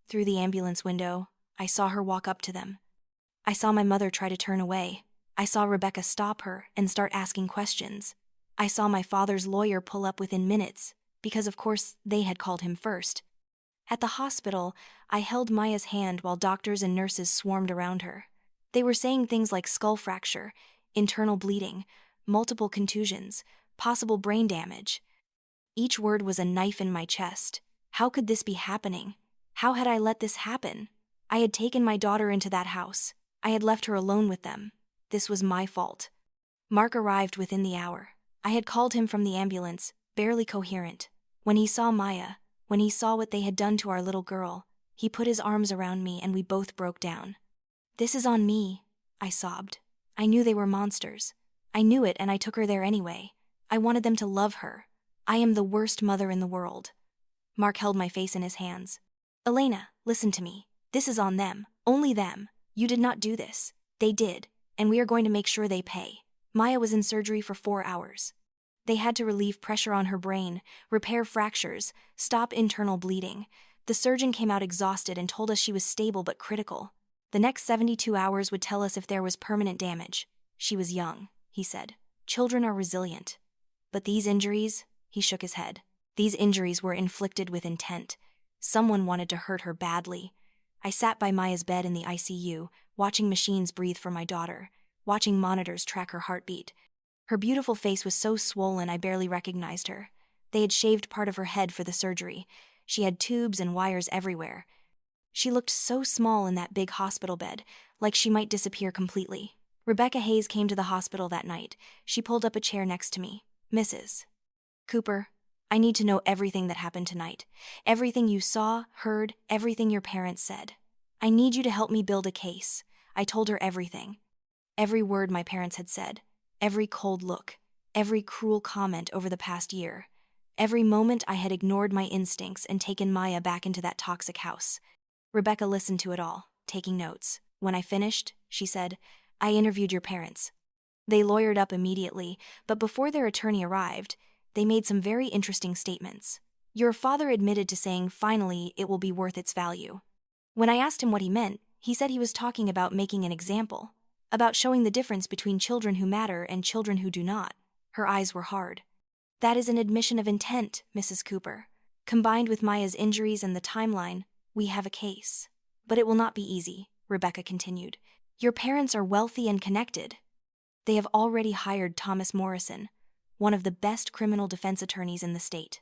Through the ambulance window, I saw her walk up to them. I saw my mother try to turn away. I saw Rebecca stop her and start asking questions. I saw my father's lawyer pull up within minutes, because of course they had called him first. At the hospital, I held Maya's hand while doctors and nurses swarmed around her. They were saying things like skull fracture, internal bleeding, multiple contusions, possible brain damage. Each word was a knife in my chest. How could this be happening? How had I let this happen? I had taken my daughter into that house. I had left her alone with them. This was my fault. Mark arrived within the hour. I had called him from the ambulance, barely coherent. When he saw Maya, when he saw what they had done to our little girl, he put his arms around me and we both broke down. "This is on me," I sobbed. I knew they were monsters. I knew it and I took her there anyway. I wanted them to love her. I am the worst mother in the world. Mark held my face in his hands. "Elena, listen to me. This is on them, only them. You did not do this. They did, and we are going to make sure they pay." Maya was in surgery for 4 hours. They had to relieve pressure on her brain, repair fractures, stop internal bleeding. The surgeon came out exhausted and told us she was stable but critical. The next 72 hours would tell us if there was permanent damage. She was young, he said. Children are resilient. But these injuries, he shook his head. These injuries were inflicted with intent. Someone wanted to hurt her badly. I sat by Maya's bed in the ICU, watching machines breathe for my daughter, watching monitors track her heartbeat. Her beautiful face was so swollen I barely recognized her. They had shaved part of her head for the surgery. She had tubes and wires everywhere. She looked so small in that big hospital bed, like she might disappear completely. Rebecca Hayes came to the hospital that night. She pulled up a chair next to me. "Mrs. Cooper," I need to know everything that happened tonight. Everything you saw, heard, everything your parents said. I need you to help me build a case. I told her everything. Every word my parents had said. Every cold look. Every cruel comment over the past year. Every moment I had ignored my instincts and taken Maya back into that toxic house. Rebecca listened to it all, taking notes. When I finished, she said, I interviewed your parents. They lawyered up immediately, but before their attorney arrived, they made some very interesting statements. Your father admitted to saying, finally, it will be worth its value. When I asked him what he meant, he said he was talking about making an example, about showing the difference between children who matter and children who do not. Her eyes were hard. That is an admission of intent, Mrs. Cooper. Combined with Maya's injuries and the timeline, we have a case. But it will not be easy, Rebecca continued. Your parents are wealthy and connected. They have already hired Thomas Morrison, one of the best criminal defense attorneys in the state.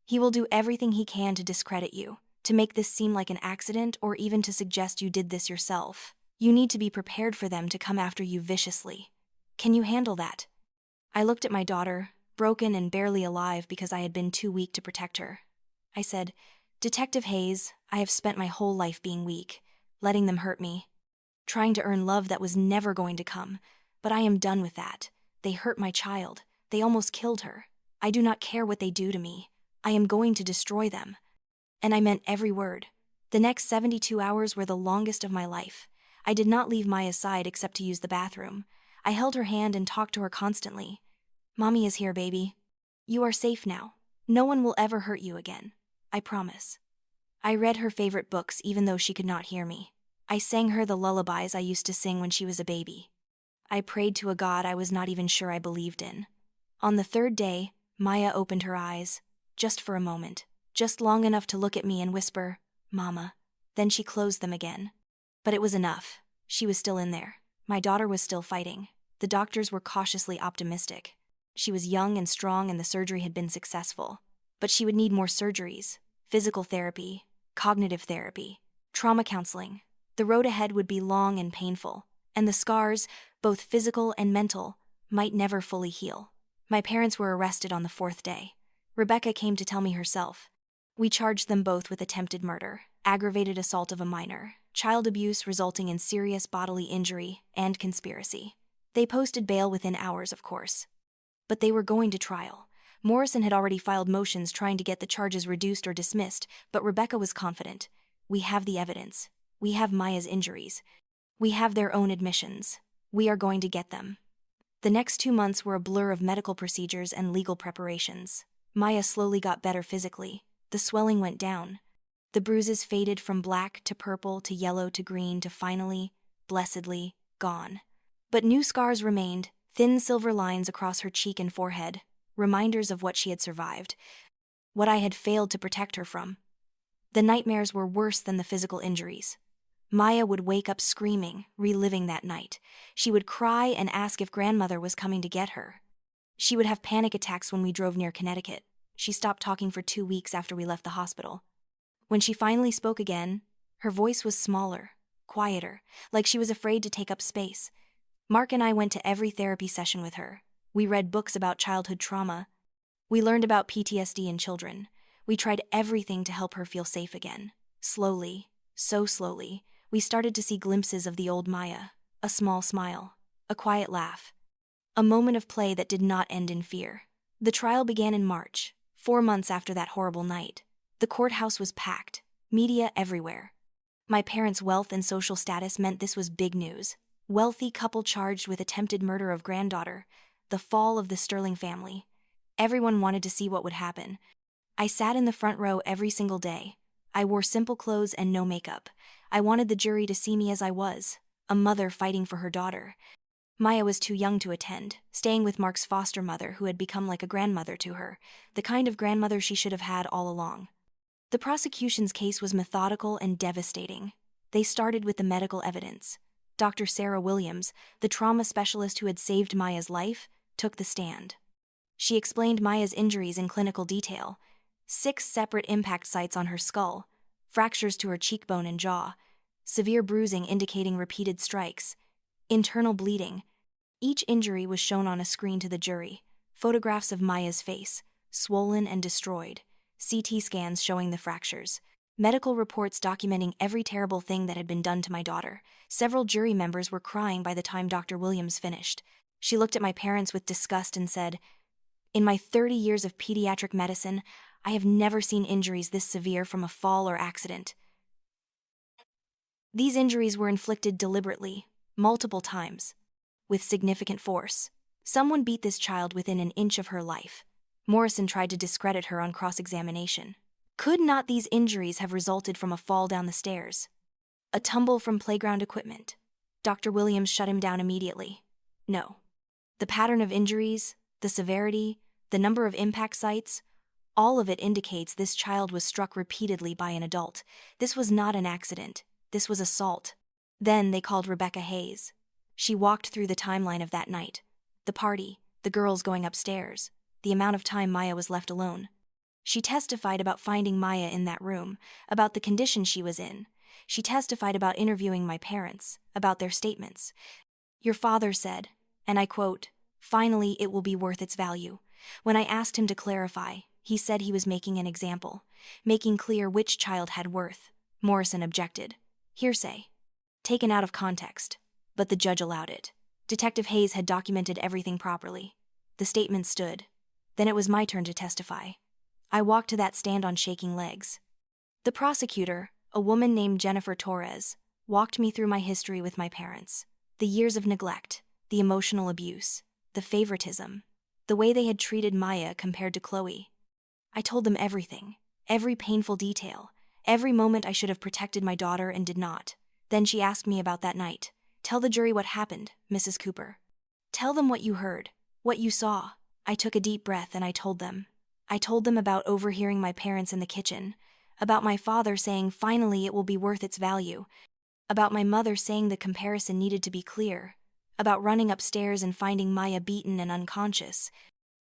He will do everything he can to discredit you, to make this seem like an accident or even to suggest you did this yourself. You need to be prepared for them to come after you viciously. Can you handle that? I looked at my daughter, broken and barely alive because I had been too weak to protect her. I said, Detective Hayes, I have spent my whole life being weak, letting them hurt me, trying to earn love that was never going to come, but I am done with that. They hurt my child. They almost killed her. I do not care what they do to me. I am going to destroy them. And I meant every word. The next 72 hours were the longest of my life. I did not leave Maya's side except to use the bathroom. I held her hand and talked to her constantly. Mommy is here, baby. You are safe now. No one will ever hurt you again. I promise. I read her favorite books even though she could not hear me. I sang her the lullabies I used to sing when she was a baby. I prayed to a God I was not even sure I believed in. On the third day, Maya opened her eyes, just for a moment, just long enough to look at me and whisper, Mama. Then she closed them again. But it was enough. She was still in there. My daughter was still fighting. The doctors were cautiously optimistic. She was young and strong and the surgery had been successful. But she would need more surgeries, physical therapy, cognitive therapy, trauma counseling. The road ahead would be long and painful, and the scars, both physical and mental, might never fully heal. My parents were arrested on the fourth day. Rebecca came to tell me herself. We charged them both with attempted murder, aggravated assault of a minor, child abuse resulting in serious bodily injury, and conspiracy. They posted bail within hours, of course. But they were going to trial. Morrison had already filed motions trying to get the charges reduced or dismissed, but Rebecca was confident. We have the evidence. We have Maya's injuries. We have their own admissions. We are going to get them. The next 2 months were a blur of medical procedures and legal preparations. Maya slowly got better physically. The swelling went down. The bruises faded from black to purple to yellow to green to finally, blessedly, gone. But new scars remained, thin silver lines across her cheek and forehead, reminders of what she had survived, what I had failed to protect her from. The nightmares were worse than the physical injuries. Maya would wake up screaming, reliving that night. She would cry and ask if grandmother was coming to get her. She would have panic attacks when we drove near Connecticut. She stopped talking for 2 weeks after we left the hospital. When she finally spoke again, her voice was smaller, quieter, like she was afraid to take up space. Mark and I went to every therapy session with her. We read books about childhood trauma. We learned about PTSD in children. We tried everything to help her feel safe again. Slowly, so slowly, we started to see glimpses of the old Maya, a small smile, a quiet laugh, a moment of play that did not end in fear. The trial began in March, 4 months after that horrible night. The courthouse was packed, media everywhere. My parents' wealth and social status meant this was big news. Wealthy couple charged with attempted murder of granddaughter, the fall of the Sterling family. Everyone wanted to see what would happen. I sat in the front row every single day. I wore simple clothes and no makeup. I wanted the jury to see me as I was, a mother fighting for her daughter. Maya was too young to attend, staying with Mark's foster mother who had become like a grandmother to her, the kind of grandmother she should have had all along. The prosecution's case was methodical and devastating. They started with the medical evidence. Dr. Sarah Williams, the trauma specialist who had saved Maya's life, took the stand. She explained Maya's injuries in clinical detail. 6 separate impact sites on her skull, fractures to her cheekbone and jaw, severe bruising indicating repeated strikes, internal bleeding. Each injury was shown on a screen to the jury, photographs of Maya's face, swollen and destroyed, CT scans showing the fractures, medical reports documenting every terrible thing that had been done to my daughter. Several jury members were crying by the time Dr. Williams finished. She looked at my parents with disgust and said, "In my 30 years of pediatric medicine, I have never seen injuries this severe from a fall or accident. These injuries were inflicted deliberately, multiple times, with significant force. Someone beat this child within an inch of her life." Morrison tried to discredit her on cross-examination. Could not these injuries have resulted from a fall down the stairs? A tumble from playground equipment? Dr. Williams shut him down immediately. No. The pattern of injuries, the severity, the number of impact sites, all of it indicates this child was struck repeatedly by an adult. This was not an accident. This was assault. Then they called Rebecca Hayes. She walked through the timeline of that night. The party, the girls going upstairs, the amount of time Maya was left alone. She testified about finding Maya in that room, about the condition she was in. She testified about interviewing my parents, about their statements. "Your father said," and I quote, "finally it will be worth its value." When I asked him to clarify, he said he was making an example, making clear which child had worth. Morrison objected. Hearsay. Taken out of context. But the judge allowed it. Detective Hayes had documented everything properly. The statement stood. Then it was my turn to testify. I walked to that stand on shaking legs. The prosecutor, a woman named Jennifer Torres, walked me through my history with my parents. The years of neglect, the emotional abuse, the favoritism, the way they had treated Maya compared to Chloe. I told them everything, every painful detail, every moment I should have protected my daughter and did not. Then she asked me about that night. "Tell the jury what happened, Mrs. Cooper. Tell them what you heard, what you saw." I took a deep breath and I told them. I told them about overhearing my parents in the kitchen, about my father saying finally it will be worth its value, about my mother saying the comparison needed to be clear, about running upstairs and finding Maya beaten and unconscious,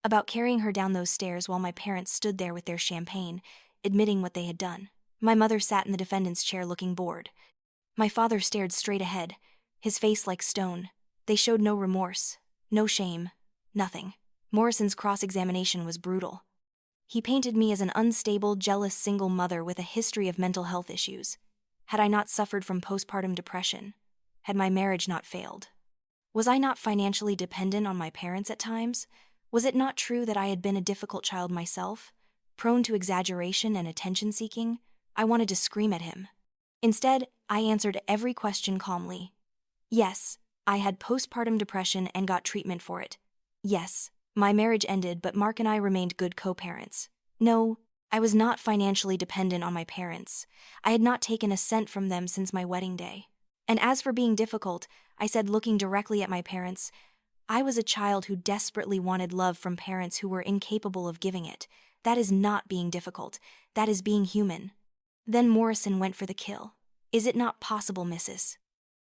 about carrying her down those stairs while my parents stood there with their champagne, admitting what they had done. My mother sat in the defendant's chair looking bored. My father stared straight ahead, his face like stone. They showed no remorse, no shame, nothing. Morrison's cross-examination was brutal. He painted me as an unstable, jealous single mother with a history of mental health issues. Had I not suffered from postpartum depression? Had my marriage not failed? Was I not financially dependent on my parents at times? Was it not true that I had been a difficult child myself, prone to exaggeration and attention-seeking? I wanted to scream at him. Instead, I answered every question calmly. Yes, I had postpartum depression and got treatment for it. Yes, my marriage ended, but Mark and I remained good co-parents. No, I was not financially dependent on my parents. I had not taken a cent from them since my wedding day. And as for being difficult, I said, looking directly at my parents, I was a child who desperately wanted love from parents who were incapable of giving it. That is not being difficult. That is being human. Then Morrison went for the kill. Is it not possible, Mrs.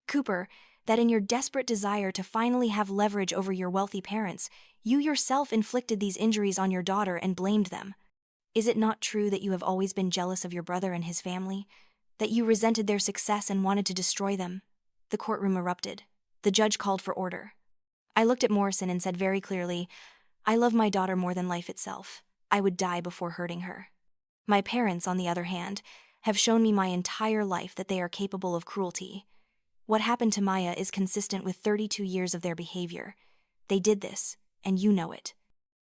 Cooper, that in your desperate desire to finally have leverage over your wealthy parents, you yourself inflicted these injuries on your daughter and blamed them? Is it not true that you have always been jealous of your brother and his family? That you resented their success and wanted to destroy them? The courtroom erupted. The judge called for order. I looked at Morrison and said very clearly, I love my daughter more than life itself. I would die before hurting her. My parents, on the other hand, have shown me my entire life that they are capable of cruelty. What happened to Maya is consistent with 32 years of their behavior. They did this, and you know it.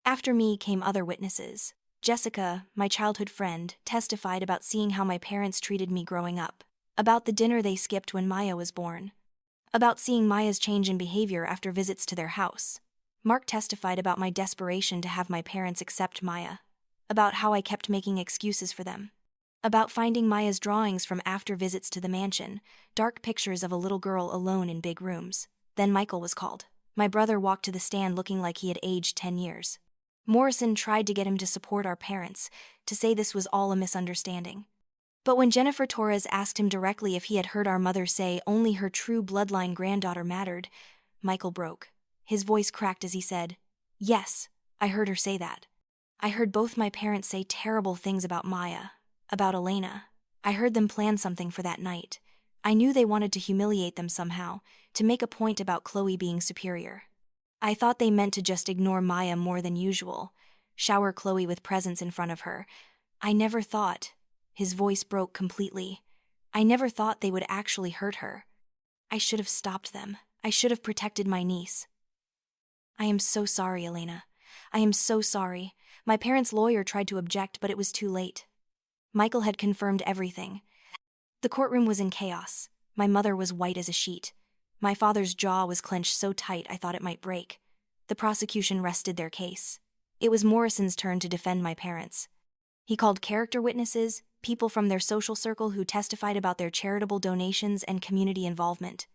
After me came other witnesses. Jessica, my childhood friend, testified about seeing how my parents treated me growing up, about the dinner they skipped when Maya was born, about seeing Maya's change in behavior after visits to their house. Mark testified about my desperation to have my parents accept Maya, about how I kept making excuses for them, about finding Maya's drawings from after visits to the mansion, dark pictures of a little girl alone in big rooms. Then Michael was called. My brother walked to the stand looking like he had aged 10 years. Morrison tried to get him to support our parents, to say this was all a misunderstanding. But when Jennifer Torres asked him directly if he had heard our mother say only her true bloodline granddaughter mattered, Michael broke. His voice cracked as he said, Yes, I heard her say that. I heard both my parents say terrible things about Maya, about Elena. I heard them plan something for that night. I knew they wanted to humiliate them somehow, to make a point about Chloe being superior. I thought they meant to just ignore Maya more than usual, shower Chloe with presents in front of her. I never thought. His voice broke completely. I never thought they would actually hurt her. I should have stopped them. I should have protected my niece. I am so sorry, Elena. I am so sorry. My parents' lawyer tried to object, but it was too late. Michael had confirmed everything. The courtroom was in chaos. My mother was white as a sheet. My father's jaw was clenched so tight I thought it might break. The prosecution rested their case. It was Morrison's turn to defend my parents. He called character witnesses, people from their social circle who testified about their charitable donations and community involvement.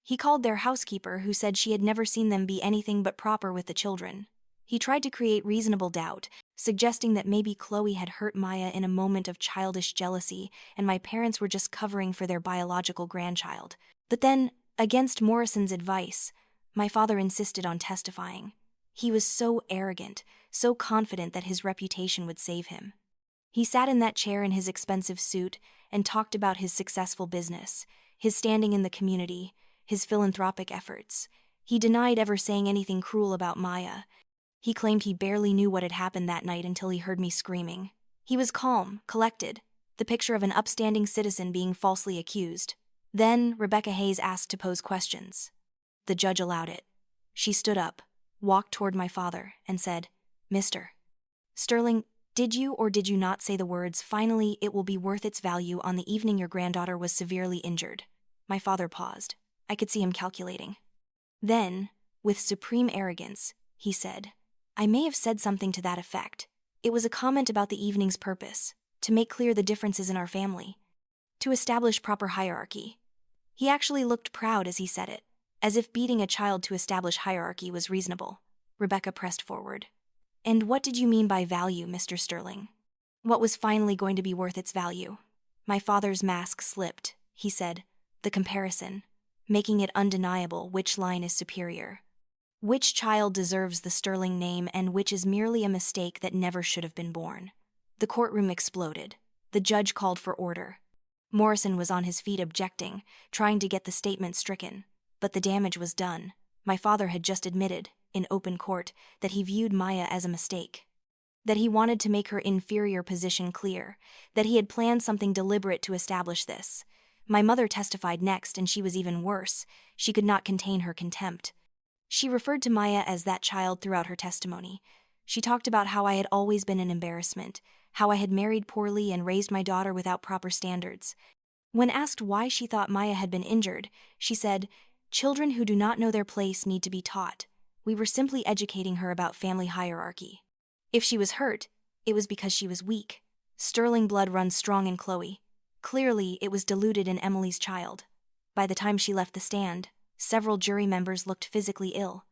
He called their housekeeper, who said she had never seen them be anything but proper with the children. He tried to create reasonable doubt, suggesting that maybe Chloe had hurt Maya in a moment of childish jealousy and my parents were just covering for their biological grandchild. But then, against Morrison's advice, my father insisted on testifying. He was so arrogant, so confident that his reputation would save him. He sat in that chair in his expensive suit and talked about his successful business, his standing in the community, his philanthropic efforts. He denied ever saying anything cruel about Maya. He claimed he barely knew what had happened that night until he heard me screaming. He was calm, collected, the picture of an upstanding citizen being falsely accused. Then Rebecca Hayes asked to pose questions. The judge allowed it. She stood up, walked toward my father, and said, "Mr. Sterling, did you or did you not say the words, 'Finally, it will be worth its value' on the evening your granddaughter was severely injured?" My father paused. I could see him calculating. Then, with supreme arrogance, he said, "I may have said something to that effect. It was a comment about the evening's purpose, to make clear the differences in our family, to establish proper hierarchy." He actually looked proud as he said it, as if beating a child to establish hierarchy was reasonable. Rebecca pressed forward. "And what did you mean by value, Mr. Sterling? What was finally going to be worth its value?" My father's mask slipped. He said, "The comparison, making it undeniable which line is superior. Which child deserves the Sterling name and which is merely a mistake that never should have been born." The courtroom exploded. The judge called for order. Morrison was on his feet objecting, trying to get the statement stricken. But the damage was done. My father had just admitted, in open court, that he viewed Maya as a mistake. That he wanted to make her inferior position clear. That he had planned something deliberate to establish this. My mother testified next, and she was even worse. She could not contain her contempt. She referred to Maya as that child throughout her testimony. She talked about how I had always been an embarrassment, how I had married poorly and raised my daughter without proper standards. When asked why she thought Maya had been injured, she said, "Children who do not know their place need to be taught. We were simply educating her about family hierarchy. If she was hurt, it was because she was weak. Sterling blood runs strong in Chloe. Clearly, it was diluted in Emily's child." By the time she left the stand, several jury members looked physically ill.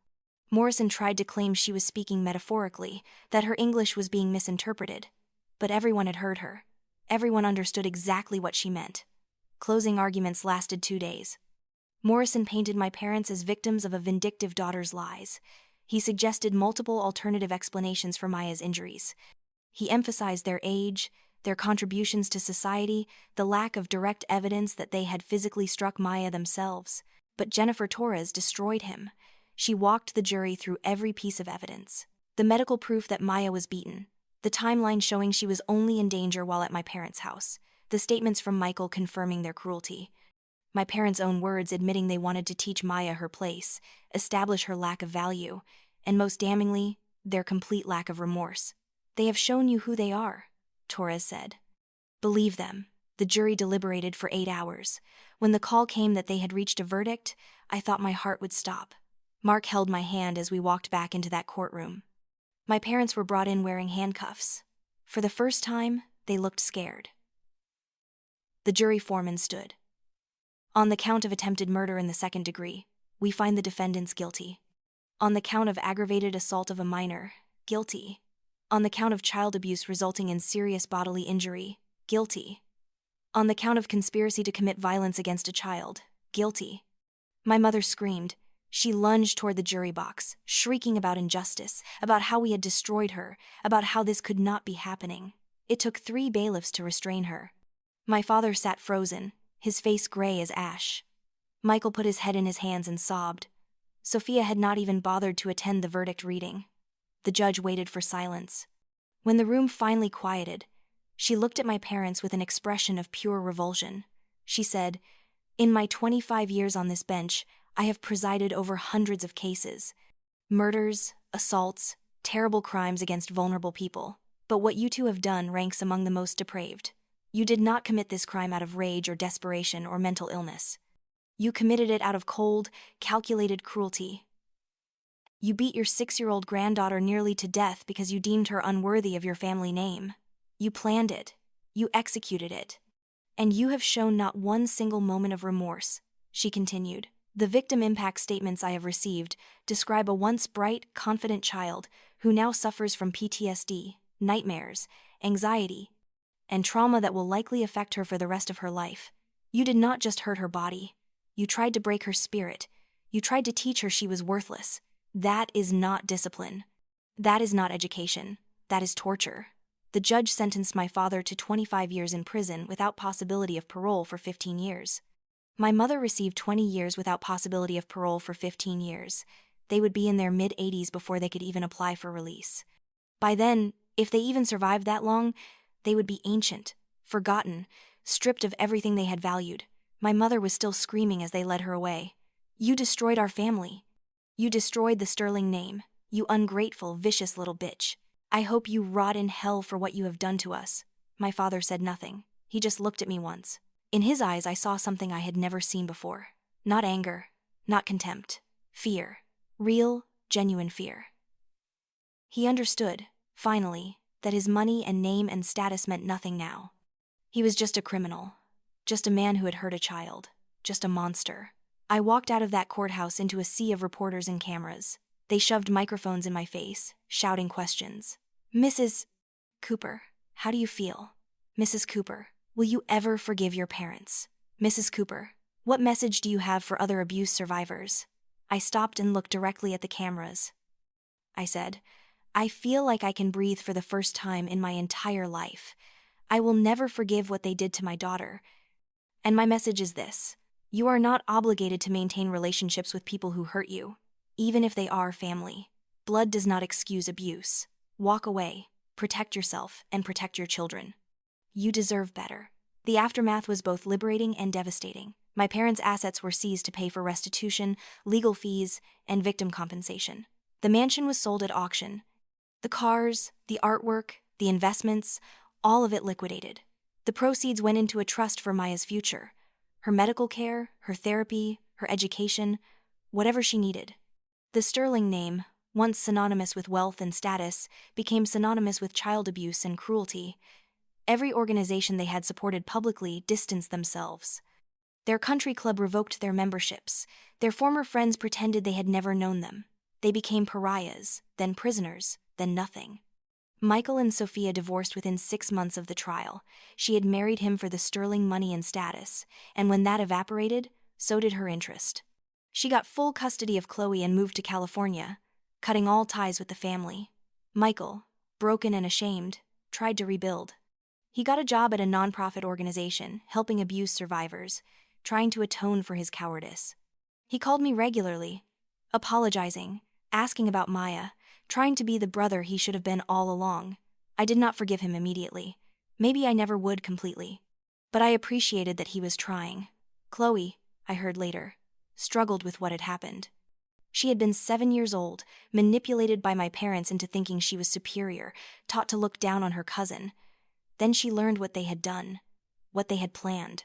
Morrison tried to claim she was speaking metaphorically, that her English was being misinterpreted. But everyone had heard her. Everyone understood exactly what she meant. Closing arguments lasted 2 days. Morrison painted my parents as victims of a vindictive daughter's lies. He suggested multiple alternative explanations for Maya's injuries. He emphasized their age, their contributions to society, the lack of direct evidence that they had physically struck Maya themselves. But Jennifer Torres destroyed him. She walked the jury through every piece of evidence. The medical proof that Maya was beaten, the timeline showing she was only in danger while at my parents' house, the statements from Michael confirming their cruelty. My parents' own words admitting they wanted to teach Maya her place, establish her lack of value, and most damningly, their complete lack of remorse. "They have shown you who they are," Torres said. "Believe them." The jury deliberated for 8 hours. When the call came that they had reached a verdict, I thought my heart would stop. Mark held my hand as we walked back into that courtroom. My parents were brought in wearing handcuffs. For the first time, they looked scared. The jury foreman stood. "On the count of attempted murder in the 2nd degree, we find the defendants guilty. On the count of aggravated assault of a minor, guilty. On the count of child abuse resulting in serious bodily injury, guilty. On the count of conspiracy to commit violence against a child, guilty." My mother screamed. She lunged toward the jury box, shrieking about injustice, about how we had destroyed her, about how this could not be happening. It took 3 bailiffs to restrain her. My father sat frozen, his face gray as ash. Michael put his head in his hands and sobbed. Sophia had not even bothered to attend the verdict reading. The judge waited for silence. When the room finally quieted, she looked at my parents with an expression of pure revulsion. She said, "In my 25 years on this bench, I have presided over hundreds of cases. Murders, assaults, terrible crimes against vulnerable people. But what you two have done ranks among the most depraved. You did not commit this crime out of rage or desperation or mental illness. You committed it out of cold, calculated cruelty. You beat your 6-year-old granddaughter nearly to death because you deemed her unworthy of your family name. You planned it. You executed it. And you have shown not one single moment of remorse," she continued. "The victim impact statements I have received describe a once bright, confident child who now suffers from PTSD, nightmares, anxiety, and trauma that will likely affect her for the rest of her life. You did not just hurt her body. You tried to break her spirit. You tried to teach her she was worthless. That is not discipline. That is not education. That is torture." The judge sentenced my father to 25 years in prison without possibility of parole for 15 years. My mother received 20 years without possibility of parole for 15 years. They would be in their mid-80s before they could even apply for release. By then, if they even survived that long, they would be ancient, forgotten, stripped of everything they had valued. My mother was still screaming as they led her away. "You destroyed our family. You destroyed the Sterling name. You ungrateful, vicious little bitch. I hope you rot in hell for what you have done to us." My father said nothing. He just looked at me once. In his eyes, I saw something I had never seen before. Not anger, not contempt. Fear. Real, genuine fear. He understood, finally, that his money and name and status meant nothing now. He was just a criminal. Just a man who had hurt a child. Just a monster. I walked out of that courthouse into a sea of reporters and cameras. They shoved microphones in my face, shouting questions. "Mrs. Cooper, how do you feel? Mrs. Cooper, will you ever forgive your parents? Mrs. Cooper, what message do you have for other abuse survivors?" I stopped and looked directly at the cameras. I said, "I feel like I can breathe for the first time in my entire life. I will never forgive what they did to my daughter. And my message is this: you are not obligated to maintain relationships with people who hurt you, even if they are family. Blood does not excuse abuse. Walk away, protect yourself, and protect your children. You deserve better." The aftermath was both liberating and devastating. My parents' assets were seized to pay for restitution, legal fees, and victim compensation. The mansion was sold at auction. The cars, the artwork, the investments, all of it liquidated. The proceeds went into a trust for Maya's future. Her medical care, her therapy, her education, whatever she needed. The Sterling name, once synonymous with wealth and status, became synonymous with child abuse and cruelty. Every organization they had supported publicly distanced themselves. Their country club revoked their memberships. Their former friends pretended they had never known them. They became pariahs, then prisoners, then nothing. Michael and Sophia divorced within 6 months of the trial. She had married him for the Sterling money and status, and when that evaporated, so did her interest. She got full custody of Chloe and moved to California, cutting all ties with the family. Michael, broken and ashamed, tried to rebuild. He got a job at a nonprofit organization, helping abuse survivors, trying to atone for his cowardice. He called me regularly, apologizing, asking about Maya, trying to be the brother he should have been all along. I did not forgive him immediately. Maybe I never would completely. But I appreciated that he was trying. Chloe, I heard later, struggled with what had happened. She had been 7 years old, manipulated by my parents into thinking she was superior, taught to look down on her cousin. Then she learned what they had done, what they had planned,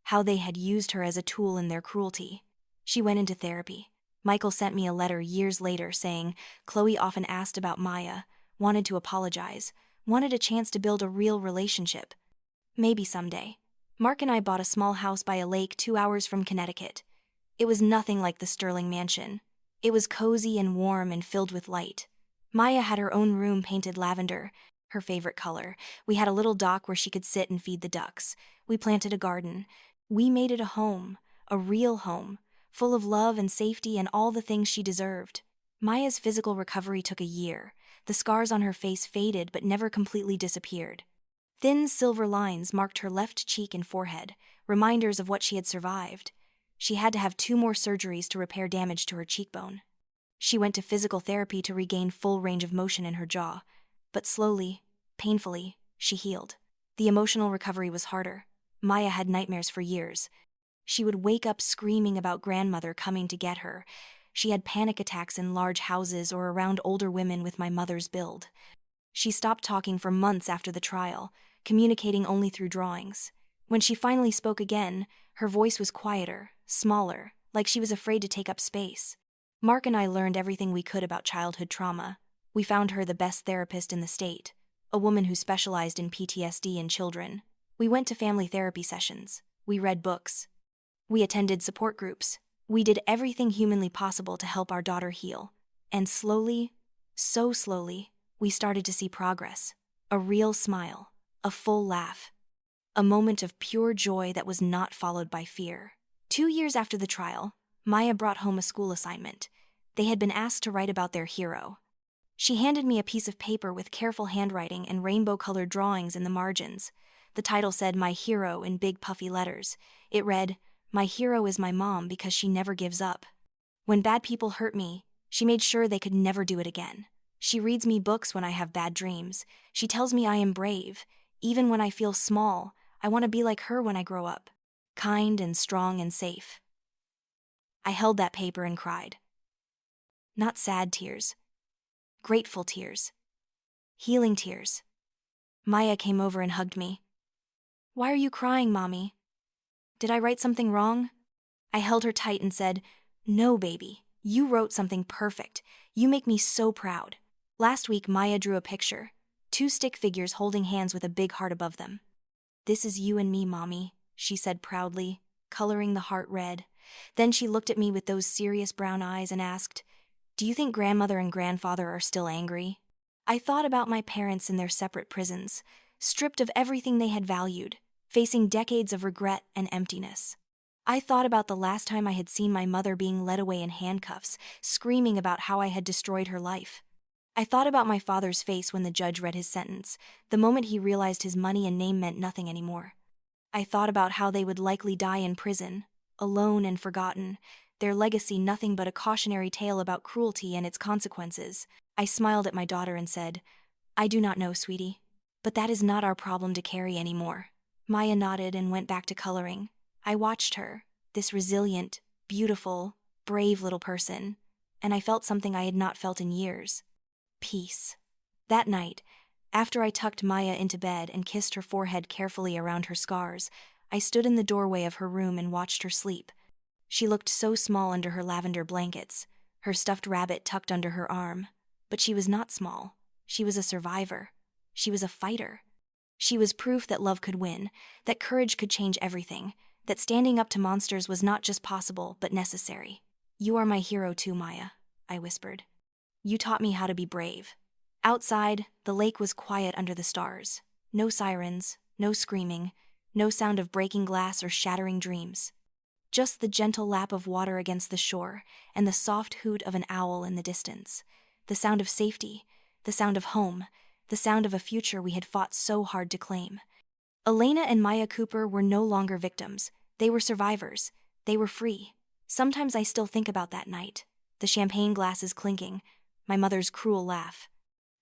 how they had used her as a tool in their cruelty. She went into therapy. Michael sent me a letter years later saying Chloe often asked about Maya, wanted to apologize, wanted a chance to build a real relationship. Maybe someday. Mark and I bought a small house by a lake 2 hours from Connecticut. It was nothing like the Sterling mansion. It was cozy and warm and filled with light. Maya had her own room painted lavender, her favorite color. We had a little dock where she could sit and feed the ducks. We planted a garden. We made it a home, a real home, full of love and safety and all the things she deserved. Maya's physical recovery took a year. The scars on her face faded but never completely disappeared. Thin silver lines marked her left cheek and forehead, reminders of what she had survived. She had to have 2 more surgeries to repair damage to her cheekbone. She went to physical therapy to regain full range of motion in her jaw. But slowly, painfully, she healed. The emotional recovery was harder. Maya had nightmares for years. She would wake up screaming about grandmother coming to get her. She had panic attacks in large houses or around older women with my mother's build. She stopped talking for months after the trial, communicating only through drawings. When she finally spoke again, her voice was quieter, smaller, like she was afraid to take up space. Mark and I learned everything we could about childhood trauma. We found her the best therapist in the state, a woman who specialized in PTSD in children. We went to family therapy sessions. We read books. We attended support groups. We did everything humanly possible to help our daughter heal. And slowly, so slowly, we started to see progress. A real smile, a full laugh, a moment of pure joy that was not followed by fear. 2 years after the trial, Maya brought home a school assignment. They had been asked to write about their hero. She handed me a piece of paper with careful handwriting and rainbow-colored drawings in the margins. The title said "My Hero" in big puffy letters. It read, "My hero is my mom because she never gives up. When bad people hurt me, she made sure they could never do it again. She reads me books when I have bad dreams. She tells me I am brave. Even when I feel small, I want to be like her when I grow up. Kind and strong and safe." I held that paper and cried. Not sad tears. Grateful tears. Healing tears. Maya came over and hugged me. "Why are you crying, Mommy? Did I write something wrong?" I held her tight and said, "No, baby. You wrote something perfect. You make me so proud." Last week, Maya drew a picture. 2 stick figures holding hands with a big heart above them. "This is you and me, Mommy," she said proudly, coloring the heart red. Then she looked at me with those serious brown eyes and asked, "Do you think grandmother and grandfather are still angry?" I thought about my parents in their separate prisons, stripped of everything they had valued, facing decades of regret and emptiness. I thought about the last time I had seen my mother being led away in handcuffs, screaming about how I had destroyed her life. I thought about my father's face when the judge read his sentence, the moment he realized his money and name meant nothing anymore. I thought about how they would likely die in prison, alone and forgotten, their legacy nothing but a cautionary tale about cruelty and its consequences. I smiled at my daughter and said, "I do not know, sweetie, but that is not our problem to carry anymore." Maya nodded and went back to coloring. I watched her, this resilient, beautiful, brave little person, and I felt something I had not felt in years. Peace. That night, after I tucked Maya into bed and kissed her forehead carefully around her scars, I stood in the doorway of her room and watched her sleep. She looked so small under her lavender blankets, her stuffed rabbit tucked under her arm. But she was not small. She was a survivor. She was a fighter. She was proof that love could win, that courage could change everything, that standing up to monsters was not just possible, but necessary. "You are my hero too, Maya," I whispered. "You taught me how to be brave." Outside, the lake was quiet under the stars. No sirens, no screaming, no sound of breaking glass or shattering dreams. Just the gentle lap of water against the shore and the soft hoot of an owl in the distance. The sound of safety, the sound of home, the sound of a future we had fought so hard to claim. Elena and Maya Cooper were no longer victims. They were survivors. They were free. Sometimes I still think about that night, the champagne glasses clinking, my mother's cruel laugh,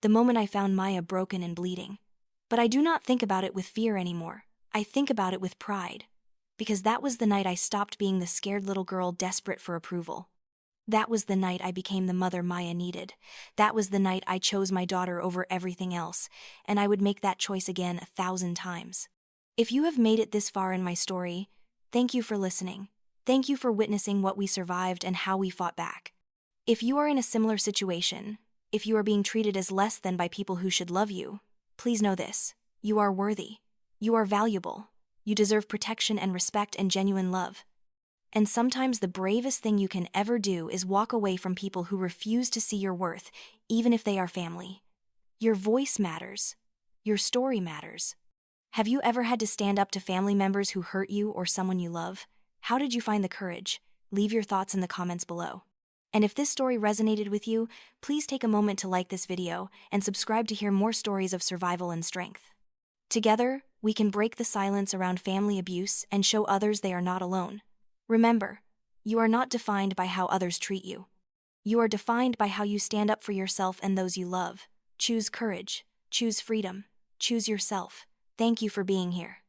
the moment I found Maya broken and bleeding. But I do not think about it with fear anymore. I think about it with pride. Because that was the night I stopped being the scared little girl desperate for approval. That was the night I became the mother Maya needed. That was the night I chose my daughter over everything else, and I would make that choice again 1,000 times. If you have made it this far in my story, thank you for listening. Thank you for witnessing what we survived and how we fought back. If you are in a similar situation, if you are being treated as less than by people who should love you, please know this: you are worthy. You are valuable. You deserve protection and respect and genuine love. And sometimes the bravest thing you can ever do is walk away from people who refuse to see your worth, even if they are family. Your voice matters. Your story matters. Have you ever had to stand up to family members who hurt you or someone you love? How did you find the courage? Leave your thoughts in the comments below. And if this story resonated with you, please take a moment to like this video and subscribe to hear more stories of survival and strength. Together, we can break the silence around family abuse and show others they are not alone. Remember, you are not defined by how others treat you. You are defined by how you stand up for yourself and those you love. Choose courage. Choose freedom. Choose yourself. Thank you for being here.